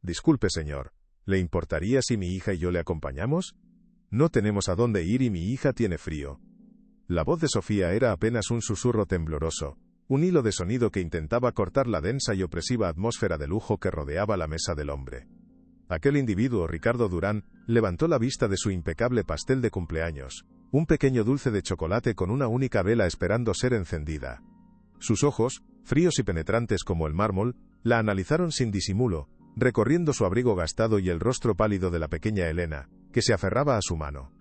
Disculpe, señor, ¿le importaría si mi hija y yo le acompañamos? No tenemos a dónde ir y mi hija tiene frío. La voz de Sofía era apenas un susurro tembloroso, un hilo de sonido que intentaba cortar la densa y opresiva atmósfera de lujo que rodeaba la mesa del hombre. Aquel individuo, Ricardo Durán, levantó la vista de su impecable pastel de cumpleaños, un pequeño dulce de chocolate con una única vela esperando ser encendida. Sus ojos, fríos y penetrantes como el mármol, la analizaron sin disimulo, recorriendo su abrigo gastado y el rostro pálido de la pequeña Elena, que se aferraba a su mano.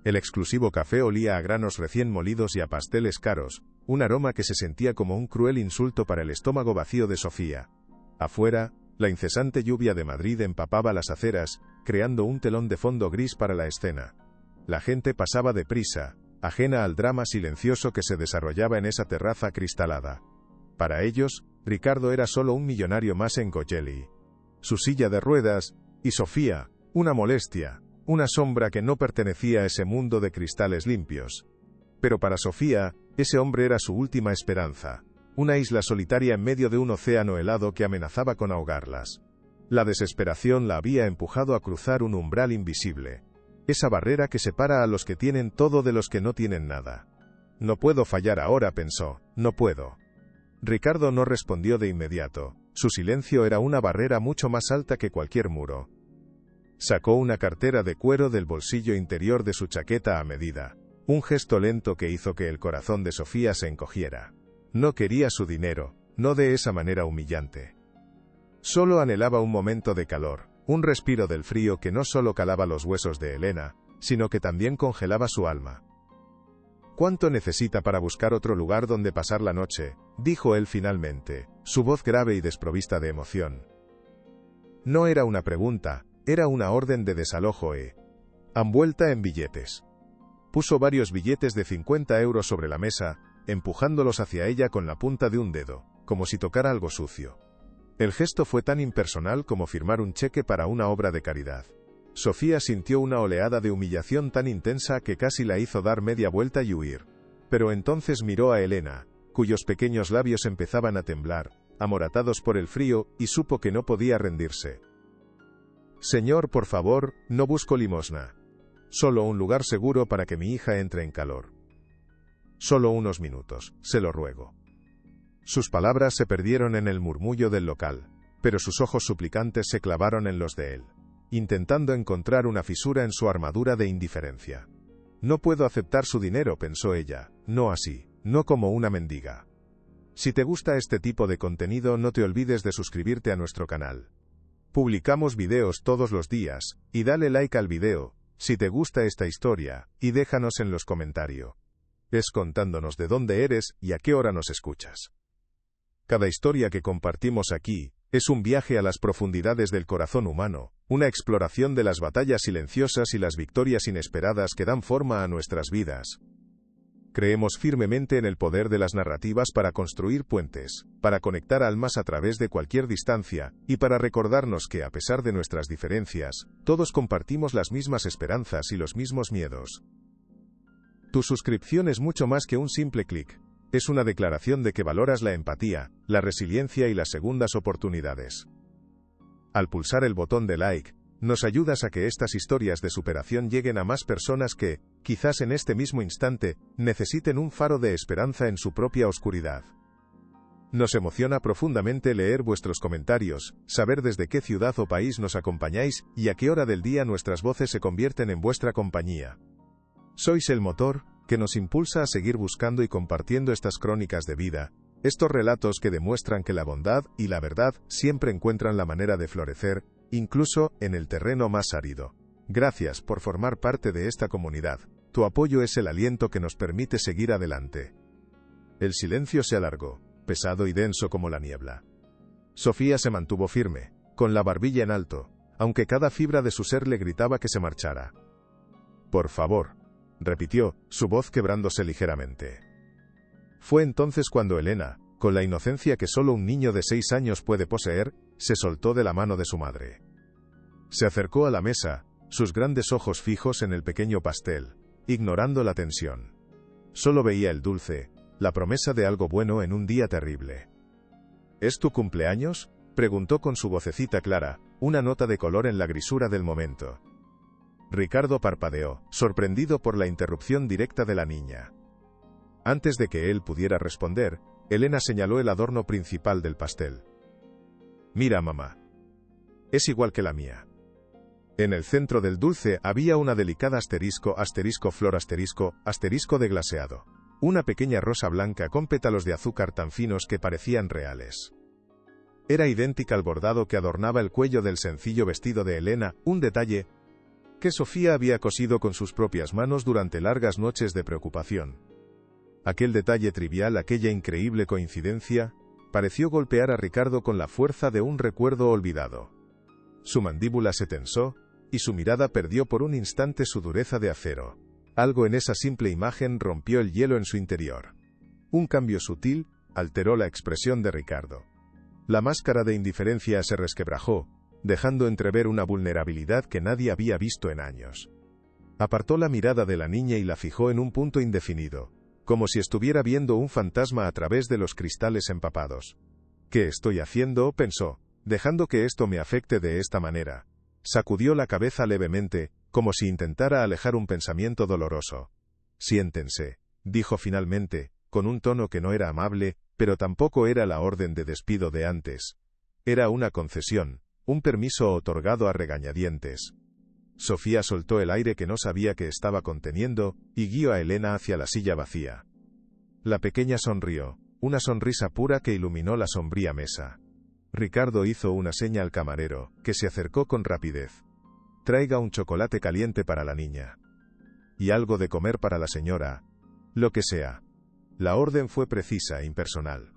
El exclusivo café olía a granos recién molidos y a pasteles caros, un aroma que se sentía como un cruel insulto para el estómago vacío de Sofía. Afuera, la incesante lluvia de Madrid empapaba las aceras, creando un telón de fondo gris para la escena. La gente pasaba deprisa, ajena al drama silencioso que se desarrollaba en esa terraza cristalada. Para ellos, Ricardo era solo un millonario más en Gogelli. Su silla de ruedas, y Sofía, una molestia, una sombra que no pertenecía a ese mundo de cristales limpios. Pero para Sofía, ese hombre era su última esperanza, una isla solitaria en medio de un océano helado que amenazaba con ahogarlas. La desesperación la había empujado a cruzar un umbral invisible, esa barrera que separa a los que tienen todo de los que no tienen nada. No puedo fallar ahora, pensó, no puedo. Ricardo no respondió de inmediato. Su silencio era una barrera mucho más alta que cualquier muro. Sacó una cartera de cuero del bolsillo interior de su chaqueta a medida, un gesto lento que hizo que el corazón de Sofía se encogiera. No quería su dinero, no de esa manera humillante. Solo anhelaba un momento de calor, un respiro del frío que no solo calaba los huesos de Elena, sino que también congelaba su alma. ¿Cuánto necesita para buscar otro lugar donde pasar la noche?, dijo él finalmente, su voz grave y desprovista de emoción. No era una pregunta, era una orden de desalojo envuelta en billetes. Puso varios billetes de 50 euros sobre la mesa, empujándolos hacia ella con la punta de un dedo, como si tocara algo sucio. El gesto fue tan impersonal como firmar un cheque para una obra de caridad. Sofía sintió una oleada de humillación tan intensa que casi la hizo dar media vuelta y huir. Pero entonces miró a Elena, cuyos pequeños labios empezaban a temblar, amoratados por el frío, y supo que no podía rendirse. Señor, por favor, no busco limosna. Solo un lugar seguro para que mi hija entre en calor. Solo unos minutos, se lo ruego. Sus palabras se perdieron en el murmullo del local, pero sus ojos suplicantes se clavaron en los de él, intentando encontrar una fisura en su armadura de indiferencia. No puedo aceptar su dinero, pensó ella, no así, no como una mendiga. Si te gusta este tipo de contenido, no te olvides de suscribirte a nuestro canal. Publicamos videos todos los días, y dale like al video, si te gusta esta historia, y déjanos en los comentarios. Contándonos de dónde eres y a qué hora nos escuchas. Cada historia que compartimos aquí, es un viaje a las profundidades del corazón humano, una exploración de las batallas silenciosas y las victorias inesperadas que dan forma a nuestras vidas. Creemos firmemente en el poder de las narrativas para construir puentes, para conectar almas a través de cualquier distancia, y para recordarnos que a pesar de nuestras diferencias, todos compartimos las mismas esperanzas y los mismos miedos. Tu suscripción es mucho más que un simple clic. Es una declaración de que valoras la empatía, la resiliencia y las segundas oportunidades. Al pulsar el botón de like, nos ayudas a que estas historias de superación lleguen a más personas que, quizás en este mismo instante, necesiten un faro de esperanza en su propia oscuridad. Nos emociona profundamente leer vuestros comentarios, saber desde qué ciudad o país nos acompañáis y a qué hora del día nuestras voces se convierten en vuestra compañía. Sois el motor que nos impulsa a seguir buscando y compartiendo estas crónicas de vida, estos relatos que demuestran que la bondad y la verdad siempre encuentran la manera de florecer, incluso en el terreno más árido. Gracias por formar parte de esta comunidad. Tu apoyo es el aliento que nos permite seguir adelante. El silencio se alargó, pesado y denso como la niebla. Sofía se mantuvo firme, con la barbilla en alto, aunque cada fibra de su ser le gritaba que se marchara. Por favor, repitió, su voz quebrándose ligeramente. Fue entonces cuando Elena, con la inocencia que solo un niño de 6 años puede poseer, se soltó de la mano de su madre. Se acercó a la mesa, sus grandes ojos fijos en el pequeño pastel, ignorando la tensión. Solo veía el dulce, la promesa de algo bueno en un día terrible. ¿Es tu cumpleaños?, preguntó con su vocecita clara, una nota de color en la grisura del momento. Ricardo parpadeó, sorprendido por la interrupción directa de la niña. Antes de que él pudiera responder, Elena señaló el adorno principal del pastel. «Mira, mamá. Es igual que la mía». En el centro del dulce había una delicada flor de glaseado. Una pequeña rosa blanca con pétalos de azúcar tan finos que parecían reales. Era idéntica al bordado que adornaba el cuello del sencillo vestido de Elena, un detalle que Sofía había cosido con sus propias manos durante largas noches de preocupación. Aquel detalle trivial, aquella increíble coincidencia, pareció golpear a Ricardo con la fuerza de un recuerdo olvidado. Su mandíbula se tensó, y su mirada perdió por un instante su dureza de acero. Algo en esa simple imagen rompió el hielo en su interior. Un cambio sutil alteró la expresión de Ricardo. La máscara de indiferencia se resquebrajó, dejando entrever una vulnerabilidad que nadie había visto en años. Apartó la mirada de la niña y la fijó en un punto indefinido, como si estuviera viendo un fantasma a través de los cristales empapados. «¿Qué estoy haciendo?», pensó, «dejando que esto me afecte de esta manera». Sacudió la cabeza levemente, como si intentara alejar un pensamiento doloroso. «Siéntense», dijo finalmente, con un tono que no era amable, pero tampoco era la orden de despido de antes. Era una concesión, un permiso otorgado a regañadientes. Sofía soltó el aire que no sabía que estaba conteniendo, y guió a Elena hacia la silla vacía. La pequeña sonrió, una sonrisa pura que iluminó la sombría mesa. Ricardo hizo una seña al camarero, que se acercó con rapidez. «Traiga un chocolate caliente para la niña. Y algo de comer para la señora. Lo que sea». La orden fue precisa e impersonal.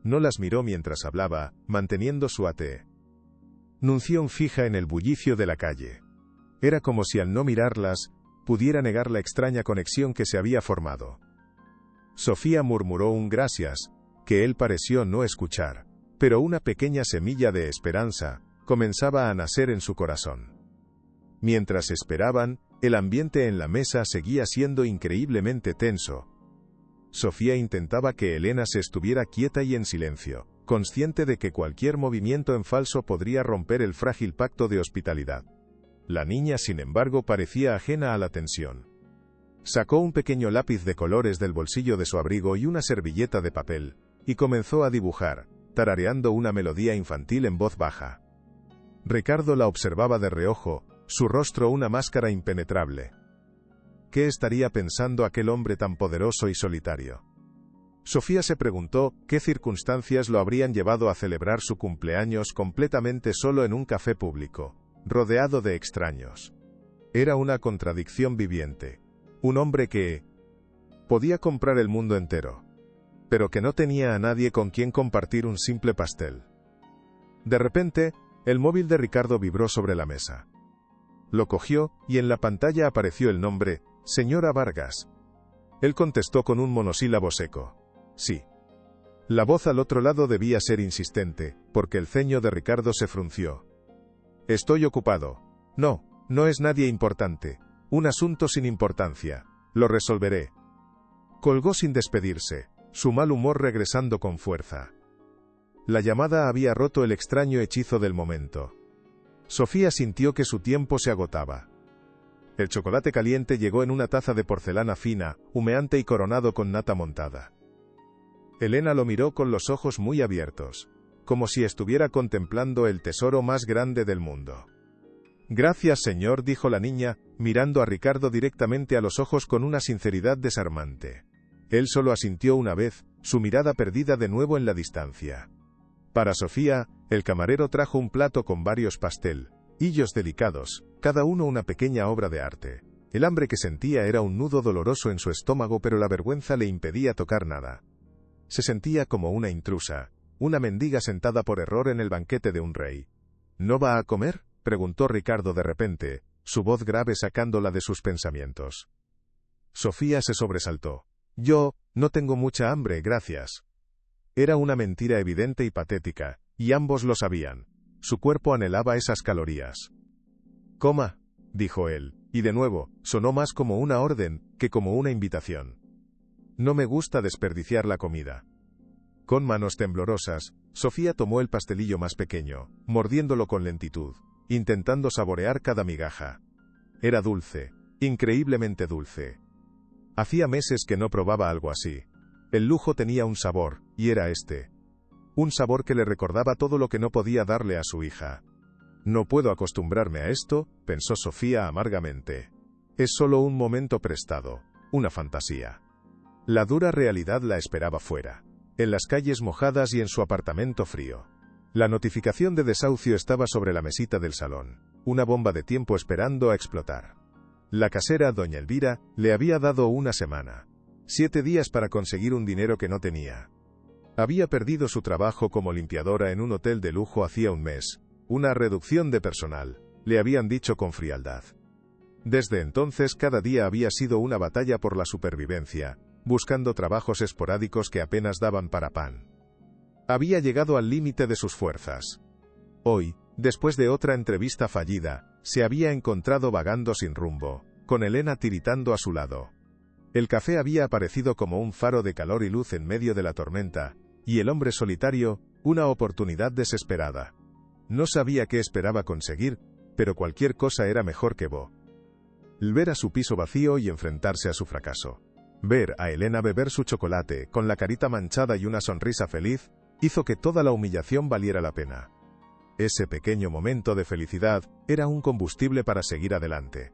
No las miró mientras hablaba, manteniendo su atención fija en el bullicio de la calle. Era como si al no mirarlas, pudiera negar la extraña conexión que se había formado. Sofía murmuró un gracias, que él pareció no escuchar, pero una pequeña semilla de esperanza comenzaba a nacer en su corazón. Mientras esperaban, el ambiente en la mesa seguía siendo increíblemente tenso. Sofía intentaba que Elena se estuviera quieta y en silencio, consciente de que cualquier movimiento en falso podría romper el frágil pacto de hospitalidad. La niña, sin embargo, parecía ajena a la tensión. Sacó un pequeño lápiz de colores del bolsillo de su abrigo y una servilleta de papel, y comenzó a dibujar, tarareando una melodía infantil en voz baja. Ricardo la observaba de reojo, su rostro una máscara impenetrable. ¿Qué estaría pensando aquel hombre tan poderoso y solitario? Sofía se preguntó qué circunstancias lo habrían llevado a celebrar su cumpleaños completamente solo en un café público, rodeado de extraños. Era una contradicción viviente. Un hombre que podía comprar el mundo entero, pero que no tenía a nadie con quien compartir un simple pastel. De repente, el móvil de Ricardo vibró sobre la mesa. Lo cogió, y en la pantalla apareció el nombre, «Señora Vargas». Él contestó con un monosílabo seco. «Sí». La voz al otro lado debía ser insistente, porque el ceño de Ricardo se frunció. «Estoy ocupado». «No, no es nadie importante. Un asunto sin importancia. Lo resolveré». Colgó sin despedirse, su mal humor regresando con fuerza. La llamada había roto el extraño hechizo del momento. Sofía sintió que su tiempo se agotaba. El chocolate caliente llegó en una taza de porcelana fina, humeante y coronado con nata montada. Elena lo miró con los ojos muy abiertos, como si estuviera contemplando el tesoro más grande del mundo. «Gracias, señor», dijo la niña, mirando a Ricardo directamente a los ojos con una sinceridad desarmante. Él solo asintió una vez, su mirada perdida de nuevo en la distancia. Para Sofía, el camarero trajo un plato con varios pastelillos delicados, cada uno una pequeña obra de arte. El hambre que sentía era un nudo doloroso en su estómago, pero la vergüenza le impedía tocar nada. Se sentía como una intrusa, una mendiga sentada por error en el banquete de un rey. «¿No va a comer?», preguntó Ricardo de repente, su voz grave sacándola de sus pensamientos. Sofía se sobresaltó. «Yo no tengo mucha hambre, gracias». Era una mentira evidente y patética, y ambos lo sabían. Su cuerpo anhelaba esas calorías. «Coma», dijo él, y de nuevo, sonó más como una orden que como una invitación. «No me gusta desperdiciar la comida». Con manos temblorosas, Sofía tomó el pastelillo más pequeño, mordiéndolo con lentitud, intentando saborear cada migaja. Era dulce, increíblemente dulce. Hacía meses que no probaba algo así. El lujo tenía un sabor, y era este. Un sabor que le recordaba todo lo que no podía darle a su hija. No puedo acostumbrarme a esto, pensó Sofía amargamente. Es solo un momento prestado, una fantasía. La dura realidad la esperaba fuera, en las calles mojadas y en su apartamento frío. La notificación de desahucio estaba sobre la mesita del salón, una bomba de tiempo esperando a explotar. La casera, doña Elvira, le había dado una semana. 7 días para conseguir un dinero que no tenía. Había perdido su trabajo como limpiadora en un hotel de lujo hacía un mes. Una reducción de personal, le habían dicho con frialdad. Desde entonces cada día había sido una batalla por la supervivencia, buscando trabajos esporádicos que apenas daban para pan. Había llegado al límite de sus fuerzas. Hoy, después de otra entrevista fallida, se había encontrado vagando sin rumbo, con Elena tiritando a su lado. El café había aparecido como un faro de calor y luz en medio de la tormenta, y el hombre solitario, una oportunidad desesperada. No sabía qué esperaba conseguir, pero cualquier cosa era mejor que volver a su piso vacío y enfrentarse a su fracaso. Ver a Elena beber su chocolate, con la carita manchada y una sonrisa feliz, hizo que toda la humillación valiera la pena. Ese pequeño momento de felicidad era un combustible para seguir adelante.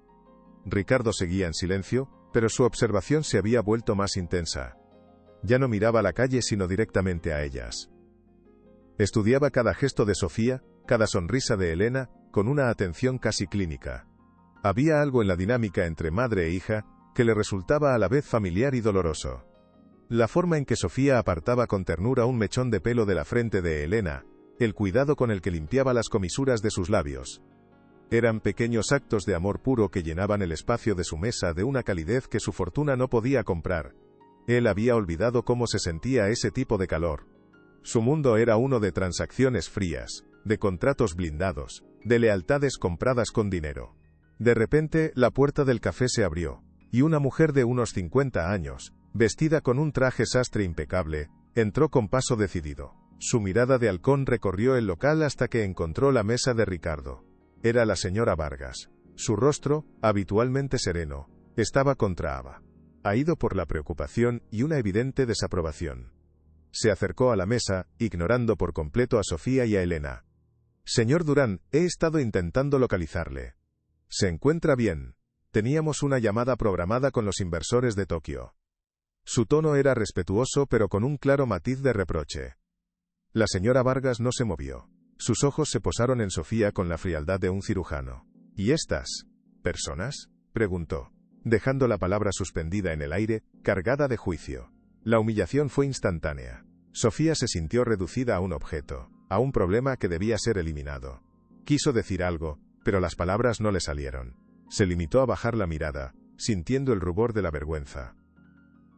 Ricardo seguía en silencio, pero su observación se había vuelto más intensa. Ya no miraba a la calle sino directamente a ellas. Estudiaba cada gesto de Sofía, cada sonrisa de Elena, con una atención casi clínica. Había algo en la dinámica entre madre e hija, que le resultaba a la vez familiar y doloroso. La forma en que Sofía apartaba con ternura un mechón de pelo de la frente de Elena, el cuidado con el que limpiaba las comisuras de sus labios. Eran pequeños actos de amor puro que llenaban el espacio de su mesa de una calidez que su fortuna no podía comprar. Él había olvidado cómo se sentía ese tipo de calor. Su mundo era uno de transacciones frías, de contratos blindados, de lealtades compradas con dinero. De repente, la puerta del café se abrió, y una mujer de unos 50 años, vestida con un traje sastre impecable, entró con paso decidido. Su mirada de halcón recorrió el local hasta que encontró la mesa de Ricardo. Era la señora Vargas. Su rostro, habitualmente sereno, estaba contraído por la preocupación y una evidente desaprobación. Se acercó a la mesa, ignorando por completo a Sofía y a Elena. «Señor Durán, he estado intentando localizarle. ¿Se encuentra bien? Teníamos una llamada programada con los inversores de Tokio». Su tono era respetuoso pero con un claro matiz de reproche. La señora Vargas no se movió. Sus ojos se posaron en Sofía con la frialdad de un cirujano. «¿Y estas personas?», preguntó, dejando la palabra suspendida en el aire, cargada de juicio. La humillación fue instantánea. Sofía se sintió reducida a un objeto, a un problema que debía ser eliminado. Quiso decir algo, pero las palabras no le salieron. Se limitó a bajar la mirada, sintiendo el rubor de la vergüenza.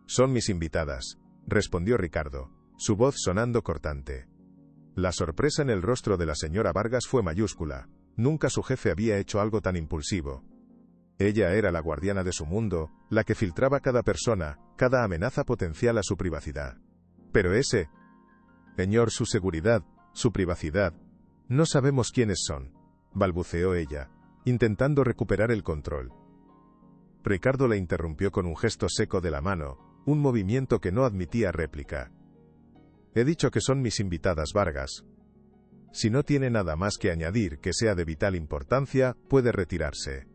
«Son mis invitadas», respondió Ricardo, su voz sonando cortante. La sorpresa en el rostro de la señora Vargas fue mayúscula. Nunca su jefe había hecho algo tan impulsivo. Ella era la guardiana de su mundo, la que filtraba cada persona, cada amenaza potencial a su privacidad. Pero ese señor, su seguridad, su privacidad, no sabemos quiénes son, balbuceó ella, intentando recuperar el control. Ricardo la interrumpió con un gesto seco de la mano, un movimiento que no admitía réplica. «He dicho que son mis invitadas, Vargas. Si no tiene nada más que añadir que sea de vital importancia, puede retirarse».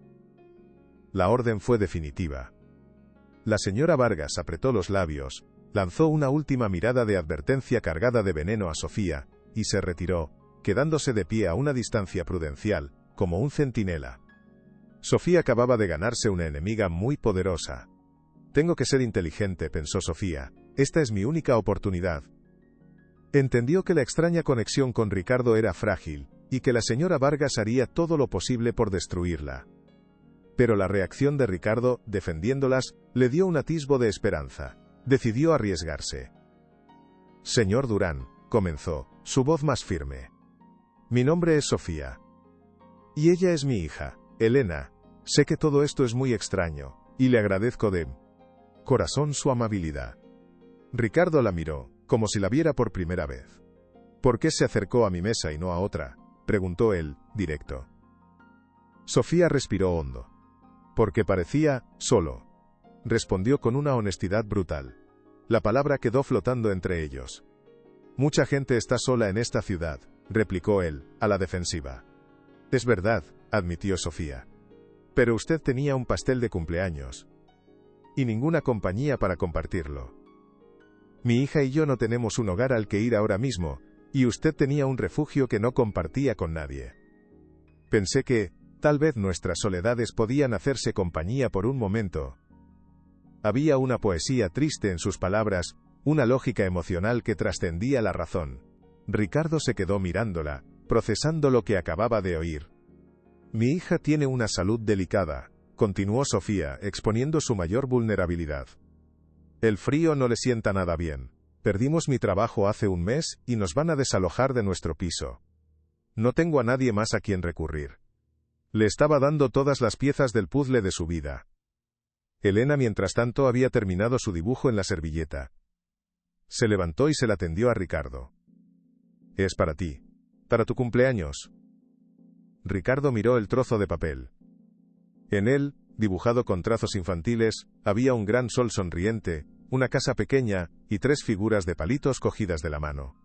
La orden fue definitiva. La señora Vargas apretó los labios, lanzó una última mirada de advertencia cargada de veneno a Sofía, y se retiró, quedándose de pie a una distancia prudencial, como un centinela. Sofía acababa de ganarse una enemiga muy poderosa. «Tengo que ser inteligente», pensó Sofía, «esta es mi única oportunidad». Entendió que la extraña conexión con Ricardo era frágil, y que la señora Vargas haría todo lo posible por destruirla. Pero la reacción de Ricardo, defendiéndolas, le dio un atisbo de esperanza. Decidió arriesgarse. «Señor Durán», comenzó, su voz más firme. «Mi nombre es Sofía. Y ella es mi hija, Elena. Sé que todo esto es muy extraño, y le agradezco de corazón su amabilidad». Ricardo la miró, como si la viera por primera vez. ¿Por qué se acercó a mi mesa y no a otra?, preguntó él, directo. Sofía respiró hondo. Porque parecía solo, respondió con una honestidad brutal. La palabra quedó flotando entre ellos. Mucha gente está sola en esta ciudad, replicó él, a la defensiva. Es verdad, admitió Sofía. Pero usted tenía un pastel de cumpleaños. Y ninguna compañía para compartirlo. Mi hija y yo no tenemos un hogar al que ir ahora mismo, y usted tenía un refugio que no compartía con nadie. Pensé que, tal vez nuestras soledades podían hacerse compañía por un momento. Había una poesía triste en sus palabras, una lógica emocional que trascendía la razón. Ricardo se quedó mirándola, procesando lo que acababa de oír. Mi hija tiene una salud delicada, continuó Sofía, exponiendo su mayor vulnerabilidad. El frío no le sienta nada bien. Perdimos mi trabajo hace un mes y nos van a desalojar de nuestro piso. No tengo a nadie más a quien recurrir. Le estaba dando todas las piezas del puzzle de su vida. Elena, mientras tanto, había terminado su dibujo en la servilleta. Se levantó y se la tendió a Ricardo. Es para ti. Para tu cumpleaños. Ricardo miró el trozo de papel. En él, dibujado con trazos infantiles, había un gran sol sonriente, una casa pequeña, y 3 figuras de palitos cogidas de la mano.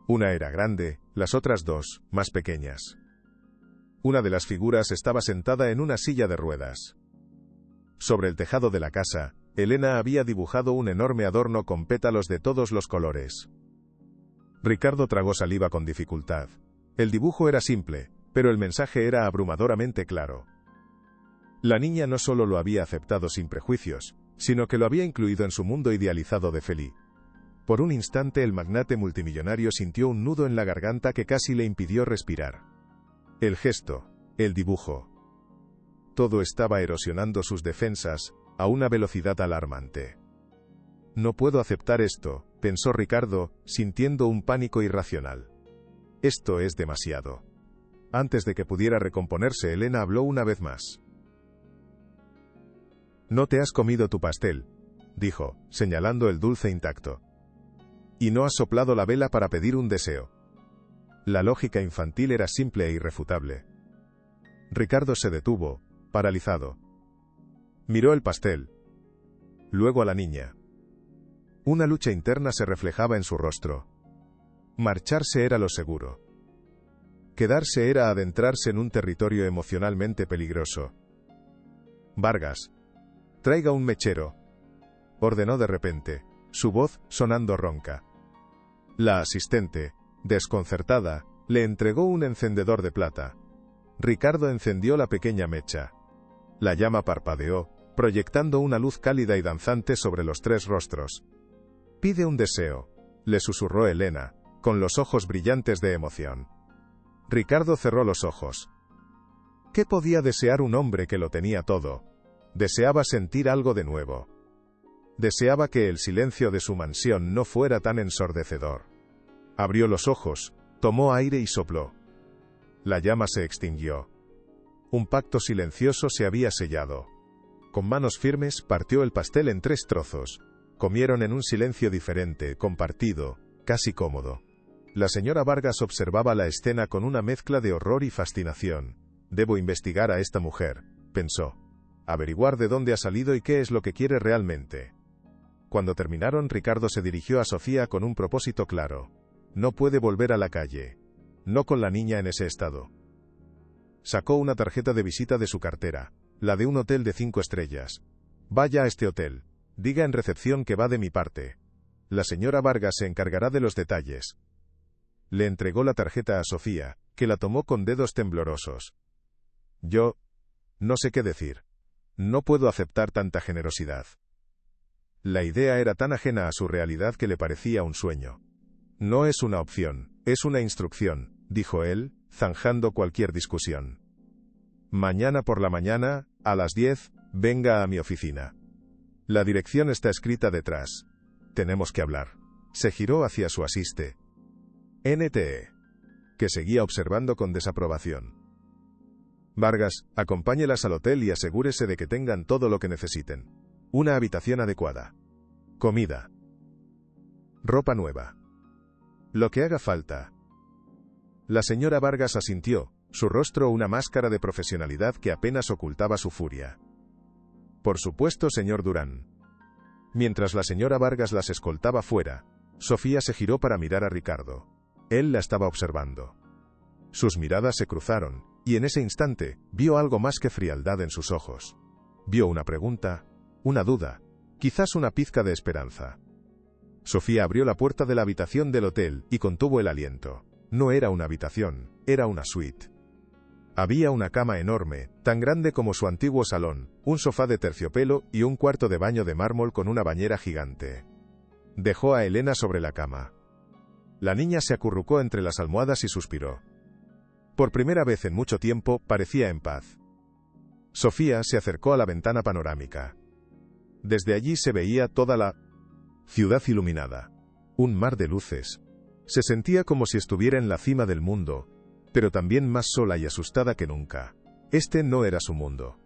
Una era grande, las otras 2, más pequeñas. Una de las figuras estaba sentada en una silla de ruedas. Sobre el tejado de la casa, Elena había dibujado un enorme adorno con pétalos de todos los colores. Ricardo tragó saliva con dificultad. El dibujo era simple, pero el mensaje era abrumadoramente claro. La niña no solo lo había aceptado sin prejuicios, sino que lo había incluido en su mundo idealizado de Feli. Por un instante el magnate multimillonario sintió un nudo en la garganta que casi le impidió respirar. El gesto, el dibujo. Todo estaba erosionando sus defensas, a una velocidad alarmante. No puedo aceptar esto, pensó Ricardo, sintiendo un pánico irracional. Esto es demasiado. Antes de que pudiera recomponerse, Elena habló una vez más. No te has comido tu pastel, dijo, señalando el dulce intacto. Y no has soplado la vela para pedir un deseo. La lógica infantil era simple e irrefutable. Ricardo se detuvo, paralizado. Miró el pastel. Luego a la niña. Una lucha interna se reflejaba en su rostro. Marcharse era lo seguro. Quedarse era adentrarse en un territorio emocionalmente peligroso. Vargas. Traiga un mechero. Ordenó de repente, su voz sonando ronca. La asistente, desconcertada, le entregó un encendedor de plata. Ricardo encendió la pequeña mecha. La llama parpadeó, proyectando una luz cálida y danzante sobre los 3 rostros. Pide un deseo, le susurró Elena, con los ojos brillantes de emoción. Ricardo cerró los ojos. ¿Qué podía desear un hombre que lo tenía todo? Deseaba sentir algo de nuevo. Deseaba que el silencio de su mansión no fuera tan ensordecedor. Abrió los ojos, tomó aire y sopló. La llama se extinguió. Un pacto silencioso se había sellado. Con manos firmes partió el pastel en 3 trozos. Comieron en un silencio diferente, compartido, casi cómodo. La señora Vargas observaba la escena con una mezcla de horror y fascinación. Debo investigar a esta mujer, pensó. Averiguar de dónde ha salido y qué es lo que quiere realmente. Cuando terminaron, Ricardo se dirigió a Sofía con un propósito claro. No puede volver a la calle. No con la niña en ese estado. Sacó una tarjeta de visita de su cartera, la de un hotel de 5 estrellas. Vaya a este hotel. Diga en recepción que va de mi parte. La señora Vargas se encargará de los detalles. Le entregó la tarjeta a Sofía, que la tomó con dedos temblorosos. Yo no sé qué decir. No puedo aceptar tanta generosidad. La idea era tan ajena a su realidad que le parecía un sueño. No es una opción, es una instrucción, dijo él, zanjando cualquier discusión. Mañana por la mañana, a las 10, venga a mi oficina. La dirección está escrita detrás. Tenemos que hablar. Se giró hacia su asiste. NTE. Que seguía observando con desaprobación. Vargas, acompáñelas al hotel y asegúrese de que tengan todo lo que necesiten. Una habitación adecuada. Comida. Ropa nueva. Lo que haga falta. La señora Vargas asintió, su rostro una máscara de profesionalidad que apenas ocultaba su furia. Por supuesto, señor Durán. Mientras la señora Vargas las escoltaba fuera, Sofía se giró para mirar a Ricardo. Él la estaba observando. Sus miradas se cruzaron, y en ese instante, vio algo más que frialdad en sus ojos. Vio una pregunta, una duda, quizás una pizca de esperanza. Sofía abrió la puerta de la habitación del hotel y contuvo el aliento. No era una habitación, era una suite. Había una cama enorme, tan grande como su antiguo salón, un sofá de terciopelo y un cuarto de baño de mármol con una bañera gigante. Dejó a Elena sobre la cama. La niña se acurrucó entre las almohadas y suspiró. Por primera vez en mucho tiempo, parecía en paz. Sofía se acercó a la ventana panorámica. Desde allí se veía toda la ciudad iluminada. Un mar de luces. Se sentía como si estuviera en la cima del mundo, pero también más sola y asustada que nunca. Este no era su mundo.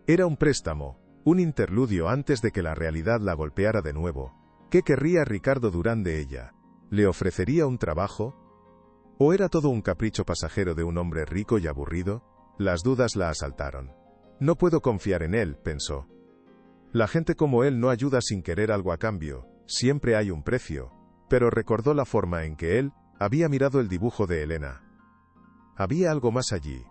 Era un préstamo, un interludio antes de que la realidad la golpeara de nuevo. ¿Qué querría Ricardo Durán de ella? ¿Le ofrecería un trabajo? ¿O era todo un capricho pasajero de un hombre rico y aburrido? Las dudas la asaltaron. No puedo confiar en él, pensó. La gente como él no ayuda sin querer algo a cambio, siempre hay un precio. Pero recordó la forma en que él había mirado el dibujo de Elena. Había algo más allí.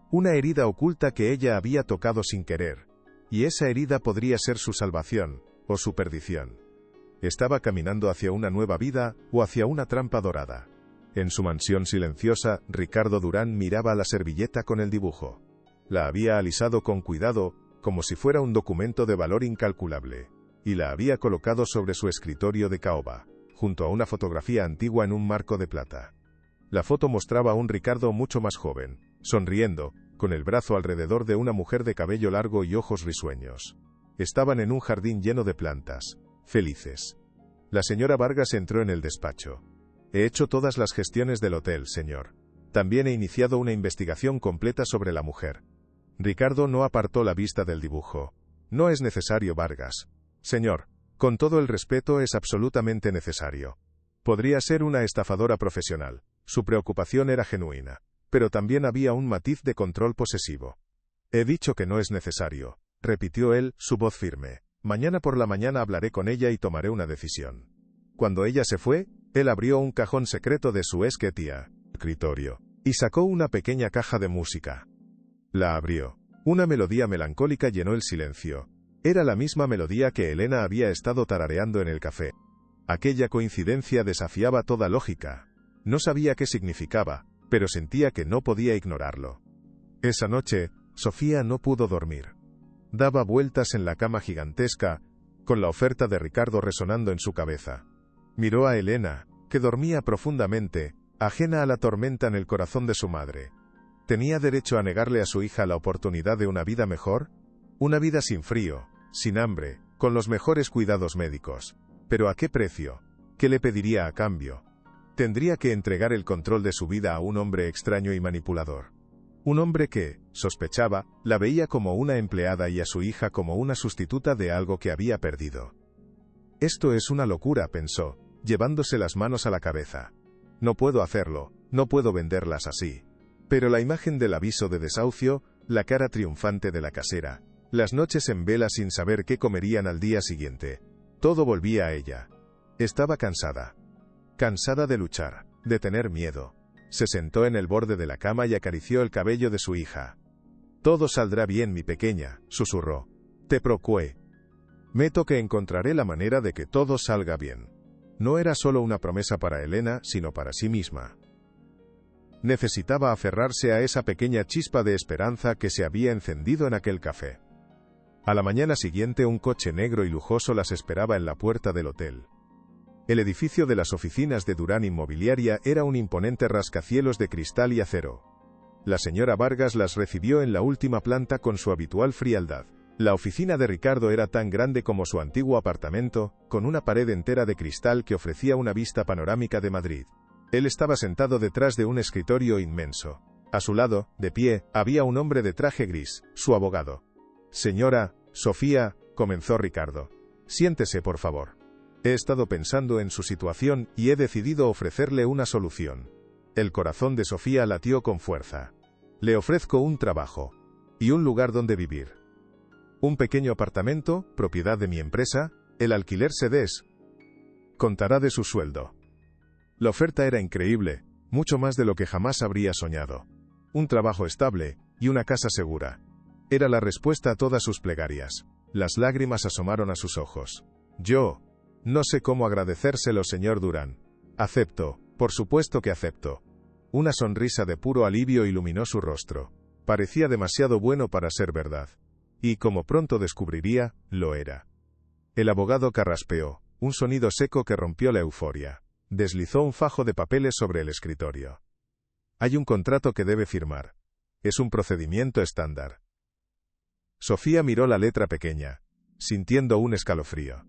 Una herida oculta que ella había tocado sin querer. Y esa herida podría ser su salvación, o su perdición. Estaba caminando hacia una nueva vida, o hacia una trampa dorada. En su mansión silenciosa, Ricardo Durán miraba la servilleta con el dibujo. La había alisado con cuidado, como si fuera un documento de valor incalculable, y la había colocado sobre su escritorio de caoba, junto a una fotografía antigua en un marco de plata. La foto mostraba a un Ricardo mucho más joven, sonriendo, con el brazo alrededor de una mujer de cabello largo y ojos risueños. Estaban en un jardín lleno de plantas, felices. La señora Vargas entró en el despacho. He hecho todas las gestiones del hotel, señor. También he iniciado una investigación completa sobre la mujer. Ricardo no apartó la vista del dibujo. No es necesario, Vargas. Señor, con todo el respeto, es absolutamente necesario. Podría ser una estafadora profesional. Su preocupación era genuina, pero también había un matiz de control posesivo. He dicho que no es necesario, repitió él, su voz firme. Mañana por la mañana hablaré con ella y tomaré una decisión. Cuando ella se fue, él abrió un cajón secreto de su escritorio, y sacó una pequeña caja de música. La abrió. Una melodía melancólica llenó el silencio. Era la misma melodía que Elena había estado tarareando en el café. Aquella coincidencia desafiaba toda lógica. No sabía qué significaba, pero sentía que no podía ignorarlo. Esa noche, Sofía no pudo dormir. Daba vueltas en la cama gigantesca, con la oferta de Ricardo resonando en su cabeza. Miró a Elena, que dormía profundamente, ajena a la tormenta en el corazón de su madre. ¿Tenía derecho a negarle a su hija la oportunidad de una vida mejor? Una vida sin frío, sin hambre, con los mejores cuidados médicos. ¿Pero a qué precio? ¿Qué le pediría a cambio? Tendría que entregar el control de su vida a un hombre extraño y manipulador. Un hombre que, sospechaba, la veía como una empleada y a su hija como una sustituta de algo que había perdido. Esto es una locura, pensó, llevándose las manos a la cabeza. No puedo hacerlo, no puedo venderlas así. Pero la imagen del aviso de desahucio, la cara triunfante de la casera, las noches en vela sin saber qué comerían al día siguiente, todo volvía a ella. Estaba cansada. Cansada de luchar, de tener miedo. Se sentó en el borde de la cama y acarició el cabello de su hija. Todo saldrá bien, mi pequeña, susurró. Te prometo que encontraré la manera de que todo salga bien. No era solo una promesa para Elena, sino para sí misma. Necesitaba aferrarse a esa pequeña chispa de esperanza que se había encendido en aquel café. A la mañana siguiente un coche negro y lujoso las esperaba en la puerta del hotel. El edificio de las oficinas de Durán Inmobiliaria era un imponente rascacielos de cristal y acero. La señora Vargas las recibió en la última planta con su habitual frialdad. La oficina de Ricardo era tan grande como su antiguo apartamento, con una pared entera de cristal que ofrecía una vista panorámica de Madrid. Él estaba sentado detrás de un escritorio inmenso. A su lado, de pie, había un hombre de traje gris, su abogado. Señora Sofía, comenzó Ricardo. Siéntese, por favor. He estado pensando en su situación y he decidido ofrecerle una solución. El corazón de Sofía latió con fuerza. Le ofrezco un trabajo. Y un lugar donde vivir. Un pequeño apartamento, propiedad de mi empresa, el alquiler se contará de su sueldo. La oferta era increíble, mucho más de lo que jamás habría soñado. Un trabajo estable y una casa segura. Era la respuesta a todas sus plegarias. Las lágrimas asomaron a sus ojos. Yo no sé cómo agradecérselo, señor Durán. Acepto, por supuesto que acepto. Una sonrisa de puro alivio iluminó su rostro. Parecía demasiado bueno para ser verdad. Y como pronto descubriría, lo era. El abogado carraspeó, un sonido seco que rompió la euforia. Deslizó un fajo de papeles sobre el escritorio. Hay un contrato que debe firmar. Es un procedimiento estándar. Sofía miró la letra pequeña, sintiendo un escalofrío.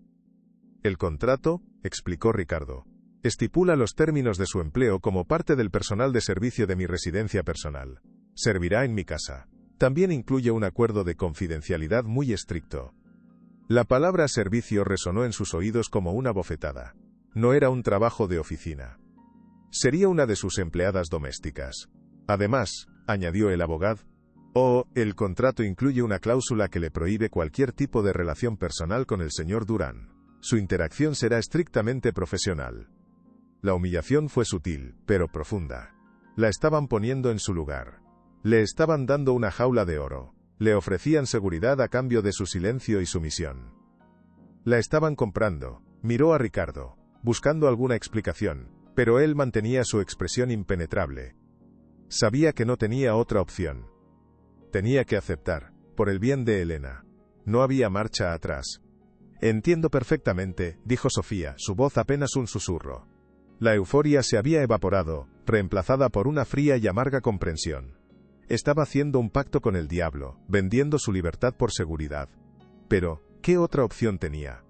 El contrato, explicó Ricardo, estipula los términos de su empleo como parte del personal de servicio de mi residencia personal. Servirá en mi casa. También incluye un acuerdo de confidencialidad muy estricto. La palabra servicio resonó en sus oídos como una bofetada. No era un trabajo de oficina. Sería una de sus empleadas domésticas. Además, añadió el abogado, el contrato incluye una cláusula que le prohíbe cualquier tipo de relación personal con el señor Durán. Su interacción será estrictamente profesional. La humillación fue sutil, pero profunda. La estaban poniendo en su lugar. Le estaban dando una jaula de oro. Le ofrecían seguridad a cambio de su silencio y sumisión. La estaban comprando. Miró a Ricardo, buscando alguna explicación, pero él mantenía su expresión impenetrable. Sabía que no tenía otra opción. Tenía que aceptar, por el bien de Elena. No había marcha atrás. Entiendo perfectamente, dijo Sofía, su voz apenas un susurro. La euforia se había evaporado, reemplazada por una fría y amarga comprensión. Estaba haciendo un pacto con el diablo, vendiendo su libertad por seguridad. Pero, ¿qué otra opción tenía?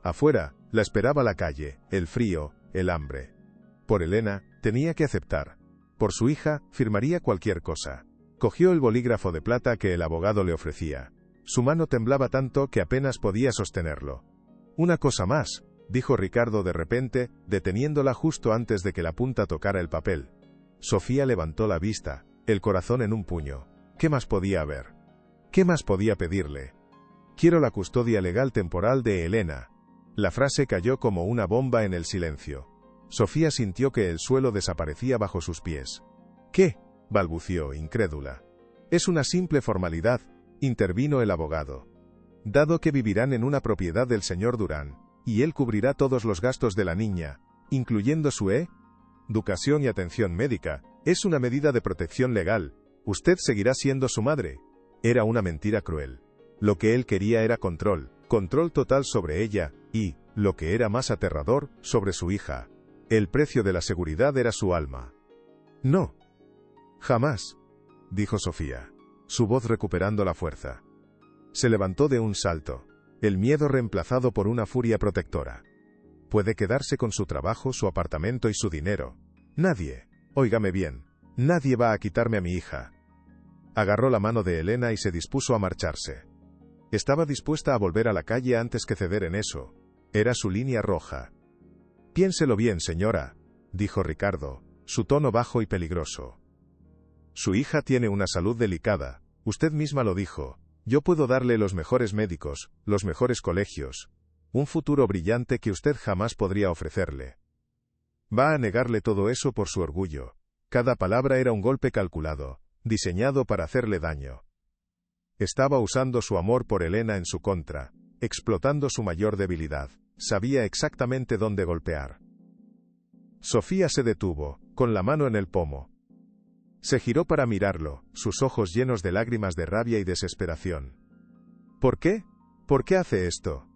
Afuera, la esperaba la calle, el frío, el hambre. Por Elena, tenía que aceptar. Por su hija, firmaría cualquier cosa. Cogió el bolígrafo de plata que el abogado le ofrecía. Su mano temblaba tanto que apenas podía sostenerlo. Una cosa más, dijo Ricardo de repente, deteniéndola justo antes de que la punta tocara el papel. Sofía levantó la vista, el corazón en un puño. ¿Qué más podía haber? ¿Qué más podía pedirle? Quiero la custodia legal temporal de Elena. La frase cayó como una bomba en el silencio. Sofía sintió que el suelo desaparecía bajo sus pies. ¿Qué? Balbució, incrédula. Es una simple formalidad, intervino el abogado. Dado que vivirán en una propiedad del señor Durán, y él cubrirá todos los gastos de la niña, incluyendo su educación y atención médica, es una medida de protección legal. Usted seguirá siendo su madre. Era una mentira cruel. Lo que él quería era control total sobre ella, y, lo que era más aterrador, sobre su hija. El precio de la seguridad era su alma. No. Jamás, dijo Sofía, su voz recuperando la fuerza. Se levantó de un salto, el miedo reemplazado por una furia protectora. Puede quedarse con su trabajo, su apartamento y su dinero. Nadie, óigame bien, nadie va a quitarme a mi hija. Agarró la mano de Elena y se dispuso a marcharse. Estaba dispuesta a volver a la calle antes que ceder en eso. Era su línea roja. Piénselo bien, señora, dijo Ricardo, su tono bajo y peligroso. Su hija tiene una salud delicada, usted misma lo dijo. Yo puedo darle los mejores médicos, los mejores colegios, un futuro brillante que usted jamás podría ofrecerle. Va a negarle todo eso por su orgullo. Cada palabra era un golpe calculado, diseñado para hacerle daño. Estaba usando su amor por Elena en su contra, explotando su mayor debilidad. Sabía exactamente dónde golpear. Sofía se detuvo, con la mano en el pomo. Se giró para mirarlo, sus ojos llenos de lágrimas de rabia y desesperación. ¿Por qué? ¿Por qué hace esto?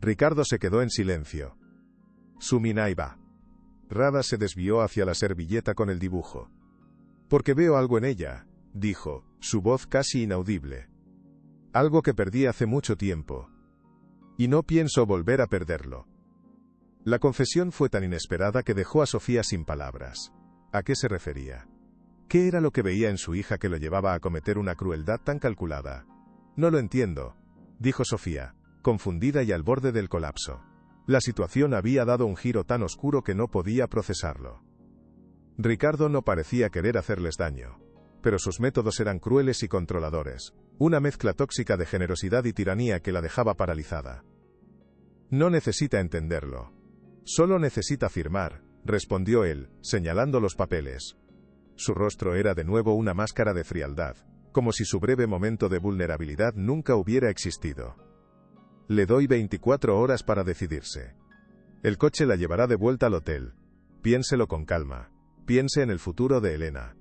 Ricardo se quedó en silencio. Suminaiba. Rada se desvió hacia la servilleta con el dibujo. Porque veo algo en ella, dijo, su voz casi inaudible. Algo que perdí hace mucho tiempo. Y no pienso volver a perderlo. La confesión fue tan inesperada que dejó a Sofía sin palabras. ¿A qué se refería? ¿Qué era lo que veía en su hija que lo llevaba a cometer una crueldad tan calculada? No lo entiendo, dijo Sofía, confundida y al borde del colapso. La situación había dado un giro tan oscuro que no podía procesarlo. Ricardo no parecía querer hacerles daño, pero sus métodos eran crueles y controladores, una mezcla tóxica de generosidad y tiranía que la dejaba paralizada. No necesita entenderlo. Solo necesita firmar, respondió él, señalando los papeles. Su rostro era de nuevo una máscara de frialdad, como si su breve momento de vulnerabilidad nunca hubiera existido. Le doy 24 horas para decidirse. El coche la llevará de vuelta al hotel. Piénselo con calma. Piense en el futuro de Elena.